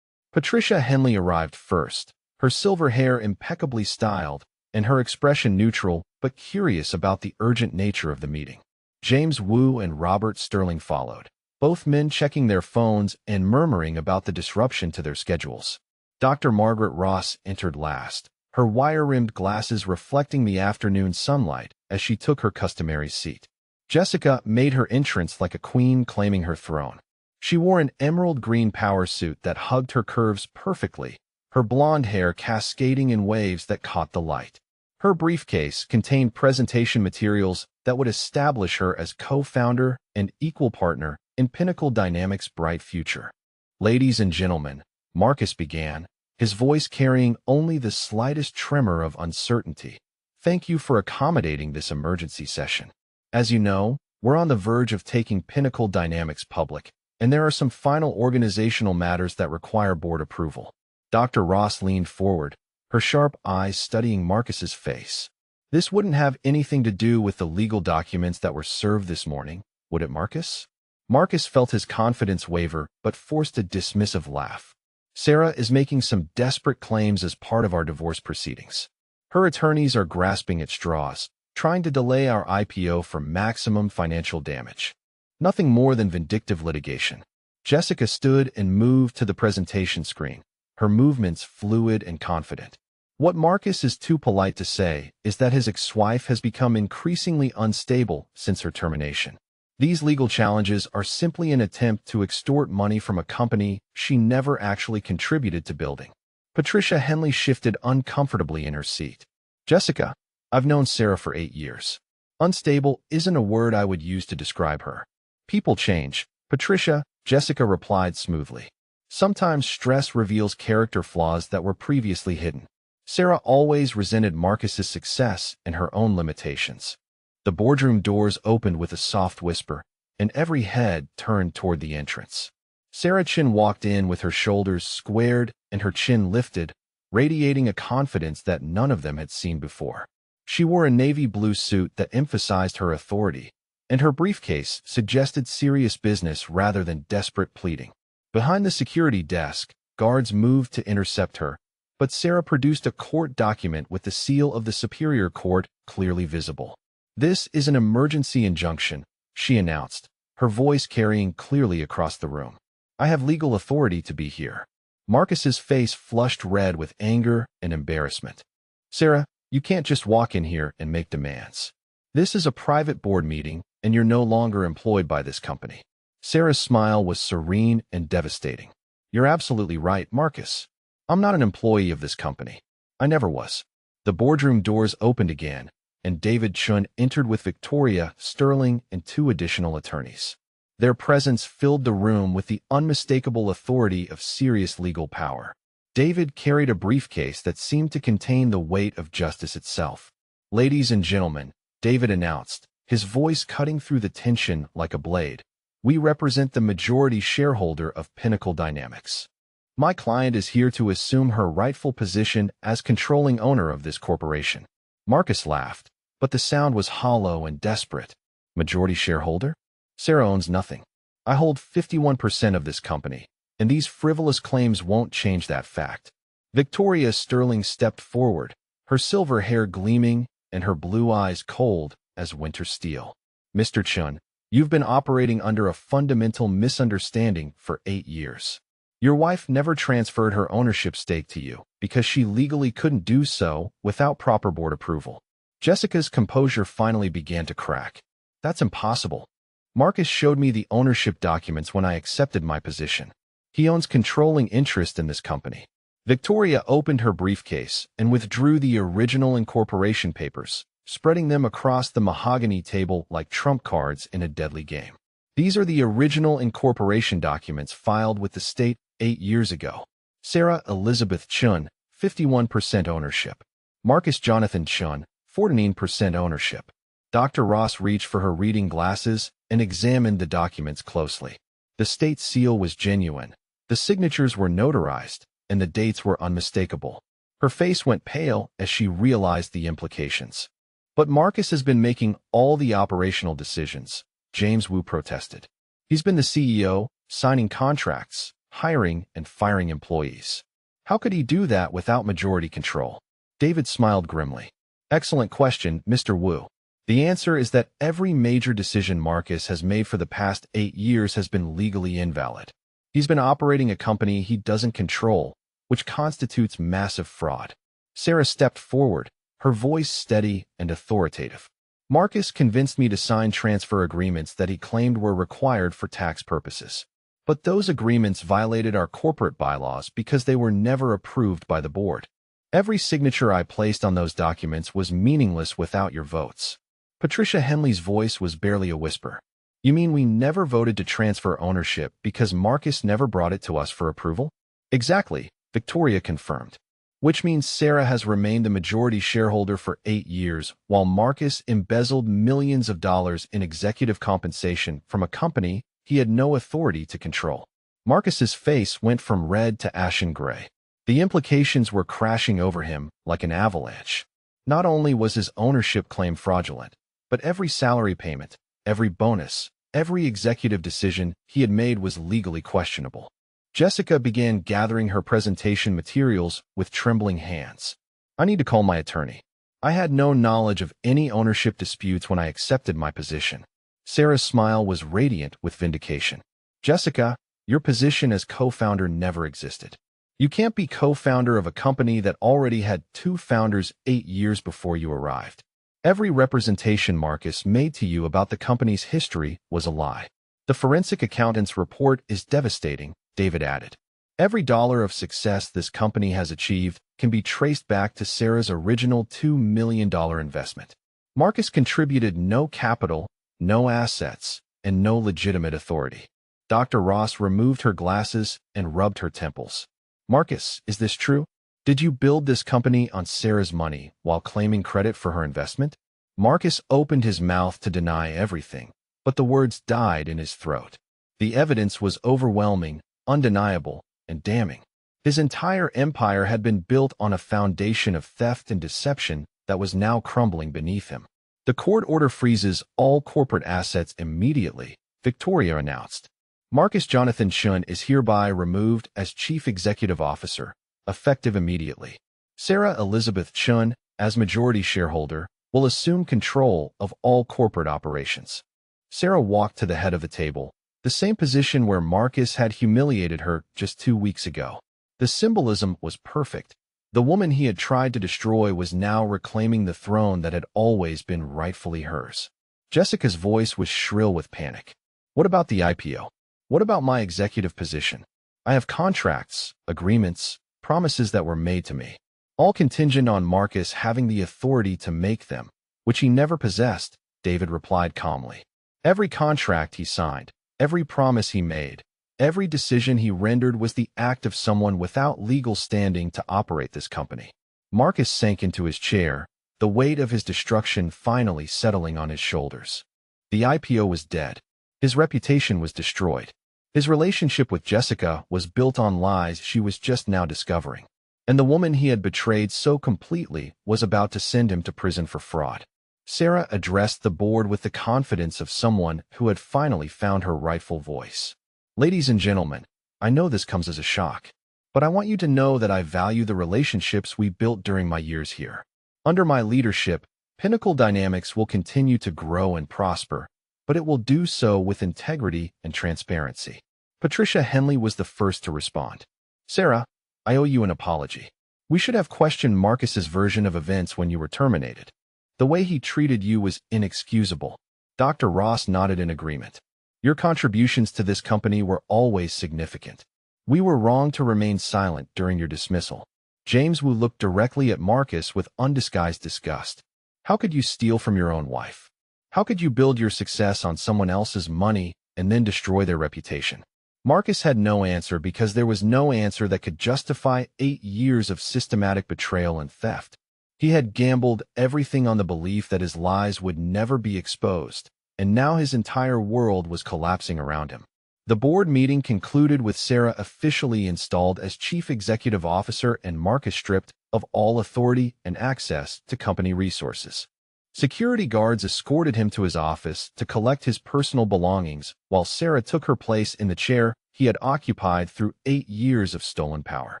Patricia Henley arrived first, her silver hair impeccably styled, and her expression neutral but curious about the urgent nature of the meeting. James Wu and Robert Sterling followed, both men checking their phones and murmuring about the disruption to their schedules. Dr. Margaret Ross entered last, her wire-rimmed glasses reflecting the afternoon sunlight as she took her customary seat. Jessica made her entrance like a queen claiming her throne. She wore an emerald green power suit that hugged her curves perfectly, her blonde hair cascading in waves that caught the light. Her briefcase contained presentation materials that would establish her as co-founder and equal partner in Pinnacle Dynamics' bright future. "Ladies and gentlemen," Marcus began, his voice carrying only the slightest tremor of uncertainty. "Thank you for accommodating this emergency session. As you know, we're on the verge of taking Pinnacle Dynamics public, and there are some final organizational matters that require board approval." Dr. Ross leaned forward, her sharp eyes studying Marcus's face. "This wouldn't have anything to do with the legal documents that were served this morning, would it, Marcus?" Marcus felt his confidence waver but forced a dismissive laugh. "Sarah is making some desperate claims as part of our divorce proceedings. Her attorneys are grasping at straws, trying to delay our IPO for maximum financial damage. Nothing more than vindictive litigation." Jessica stood and moved to the presentation screen, her movements fluid and confident. What Marcus is too polite to say is that his ex-wife has become increasingly unstable since her termination. These legal challenges are simply an attempt to extort money from a company she never actually contributed to building. Patricia Henley shifted uncomfortably in her seat. "Jessica, I've known Sarah for 8 years. Unstable isn't a word I would use to describe her. People change, Patricia," Jessica replied smoothly. "Sometimes stress reveals character flaws that were previously hidden." Sarah always resented Marcus's success and her own limitations. The boardroom doors opened with a soft whisper, and every head turned toward the entrance. Sarah Chin walked in with her shoulders squared and her chin lifted, radiating a confidence that none of them had seen before. She wore a navy blue suit that emphasized her authority, and her briefcase suggested serious business rather than desperate pleading. Behind the security desk, guards moved to intercept her, but Sarah produced a court document with the seal of the Superior Court clearly visible. "This is an emergency injunction," she announced, her voice carrying clearly across the room. "I have legal authority to be here." Marcus's face flushed red with anger and embarrassment. "Sarah, you can't just walk in here and make demands. This is a private board meeting, and you're no longer employed by this company." Sarah's smile was serene and devastating. "You're absolutely right, Marcus. I'm not an employee of this company. I never was." The boardroom doors opened again, and David Chun entered with Victoria, Sterling, and 2 additional attorneys. Their presence filled the room with the unmistakable authority of serious legal power. David carried a briefcase that seemed to contain the weight of justice itself. "Ladies and gentlemen," David announced, his voice cutting through the tension like a blade, "we represent the majority shareholder of Pinnacle Dynamics. My client is here to assume her rightful position as controlling owner of this corporation." Marcus laughed, but the sound was hollow and desperate. "Majority shareholder? Sarah owns nothing. I hold 51% of this company, and these frivolous claims won't change that fact." Victoria Sterling stepped forward, her silver hair gleaming and her blue eyes cold as winter steel. Mr. Chun, you've been operating under a fundamental misunderstanding for 8 years. Your wife never transferred her ownership stake to you because she legally couldn't do so without proper board approval. Jessica's composure finally began to crack. That's impossible. Marcus showed me the ownership documents when I accepted my position. He owns controlling interest in this company. Victoria opened her briefcase and withdrew the original incorporation papers, spreading them across the mahogany table like trump cards in a deadly game. These are the original incorporation documents filed with the state 8 years ago. Sarah Elizabeth Chun, 51% ownership. Marcus Jonathan Chun, 49% ownership. Dr. Ross reached for her reading glasses and examined the documents closely. The state seal was genuine. The signatures were notarized, and the dates were unmistakable. Her face went pale as she realized the implications. But Marcus has been making all the operational decisions, James Wu protested. He's been the CEO, signing contracts, hiring and firing employees. How could he do that without majority control? David smiled grimly. Excellent question, Mr. Wu. The answer is that every major decision Marcus has made for the past 8 years has been legally invalid. He's been operating a company he doesn't control, which constitutes massive fraud. Sarah stepped forward, her voice steady and authoritative. Marcus convinced me to sign transfer agreements that he claimed were required for tax purposes. But those agreements violated our corporate bylaws because they were never approved by the board. Every signature I placed on those documents was meaningless without your votes. Patricia Henley's voice was barely a whisper. You mean we never voted to transfer ownership because Marcus never brought it to us for approval? Exactly, Victoria confirmed. Which means Sarah has remained the majority shareholder for 8 years, while Marcus embezzled millions of dollars in executive compensation from a company he had no authority to control. Marcus's face went from red to ashen gray. The implications were crashing over him like an avalanche. Not only was his ownership claim fraudulent, but every salary payment, every bonus, every executive decision he had made was legally questionable. Jessica began gathering her presentation materials with trembling hands. I need to call my attorney. I had no knowledge of any ownership disputes when I accepted my position. Sarah's smile was radiant with vindication. Jessica, your position as co-founder never existed. You can't be co-founder of a company that already had 2 founders 8 years before you arrived. Every representation Marcus made to you about the company's history was a lie. The forensic accountant's report is devastating, David added. Every dollar of success this company has achieved can be traced back to Sarah's original $2 million investment. Marcus contributed no capital, no assets, and no legitimate authority. Dr. Ross removed her glasses and rubbed her temples. Marcus, is this true? Did you build this company on Sarah's money while claiming credit for her investment? Marcus opened his mouth to deny everything, but the words died in his throat. The evidence was overwhelming, undeniable, and damning. His entire empire had been built on a foundation of theft and deception that was now crumbling beneath him. The court order freezes all corporate assets immediately, Victoria announced. Marcus Jonathan Chun is hereby removed as Chief Executive Officer, effective immediately. Sarah Elizabeth Chun, as majority shareholder, will assume control of all corporate operations. Sarah walked to the head of the table, the same position where Marcus had humiliated her just 2 weeks ago. The symbolism was perfect. The woman he had tried to destroy was now reclaiming the throne that had always been rightfully hers. Jessica's voice was shrill with panic. What about the IPO? What about my executive position? I have contracts, agreements, promises that were made to me, all contingent on Marcus having the authority to make them, which he never possessed, David replied calmly. Every contract he signed, every promise he made, every decision he rendered was the act of someone without legal standing to operate this company. Marcus sank into his chair, the weight of his destruction finally settling on his shoulders. The IPO was dead. His reputation was destroyed. His relationship with Jessica was built on lies she was just now discovering. And the woman he had betrayed so completely was about to send him to prison for fraud. Sarah addressed the board with the confidence of someone who had finally found her rightful voice. Ladies and gentlemen, I know this comes as a shock. but I want you to know that I value the relationships we built during my years here. Under my leadership, Pinnacle Dynamics will continue to grow and prosper, but it will do so with integrity and transparency. Patricia Henley was the first to respond. Sarah, I owe you an apology. We should have questioned Marcus's version of events when you were terminated. The way he treated you was inexcusable. Dr. Ross nodded in agreement. Your contributions to this company were always significant. We were wrong to remain silent during your dismissal. James Wu looked directly at Marcus with undisguised disgust. How could you steal from your own wife? How could you build your success on someone else's money and then destroy their reputation? Marcus had no answer because there was no answer that could justify 8 years of systematic betrayal and theft. He had gambled everything on the belief that his lies would never be exposed, and now his entire world was collapsing around him. The board meeting concluded with Sarah officially installed as Chief Executive Officer and Marcus stripped of all authority and access to company resources. Security guards escorted him to his office to collect his personal belongings, while Sarah took her place in the chair he had occupied through 8 years of stolen power.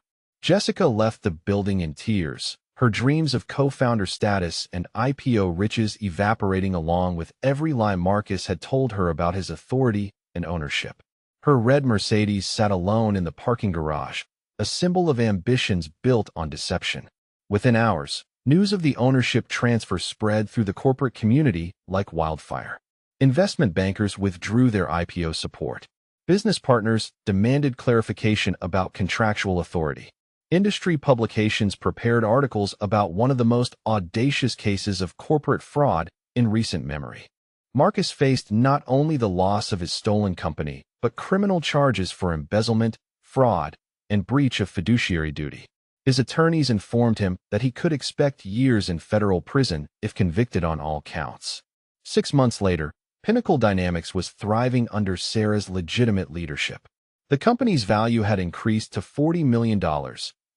Jessica left the building in tears, her dreams of co-founder status and IPO riches evaporating along with every lie Marcus had told her about his authority and ownership. Her red Mercedes sat alone in the parking garage, a symbol of ambitions built on deception. Within hours, news of the ownership transfer spread through the corporate community like wildfire. Investment bankers withdrew their IPO support. Business partners demanded clarification about contractual authority. Industry publications prepared articles about one of the most audacious cases of corporate fraud in recent memory. Marcus faced not only the loss of his stolen company, but criminal charges for embezzlement, fraud, and breach of fiduciary duty. His attorneys informed him that he could expect years in federal prison if convicted on all counts. 6 months later, Pinnacle Dynamics was thriving under Sarah's legitimate leadership. The company's value had increased to $40 million,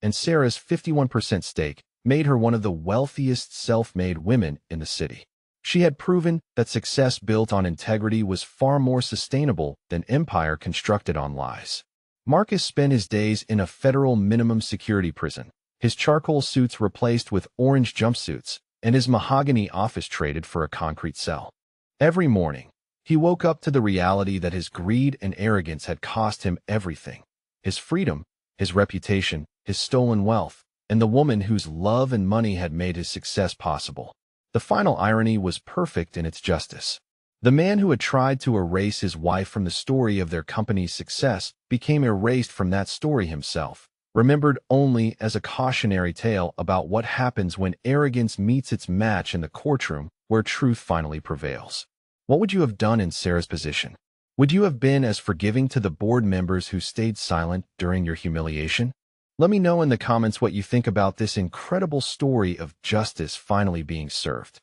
and Sarah's 51% stake made her one of the wealthiest self-made women in the city. She had proven that success built on integrity was far more sustainable than empire constructed on lies. Marcus spent his days in a federal minimum security prison, his charcoal suits replaced with orange jumpsuits, and his mahogany office traded for a concrete cell. Every morning, he woke up to the reality that his greed and arrogance had cost him everything: his freedom, his reputation, his stolen wealth, and the woman whose love and money had made his success possible. The final irony was perfect in its justice. The man who had tried to erase his wife from the story of their company's success became erased from that story himself, remembered only as a cautionary tale about what happens when arrogance meets its match in the courtroom where truth finally prevails. What would you have done in Sarah's position? Would you have been as forgiving to the board members who stayed silent during your humiliation? Let me know in the comments what you think about this incredible story of justice finally being served.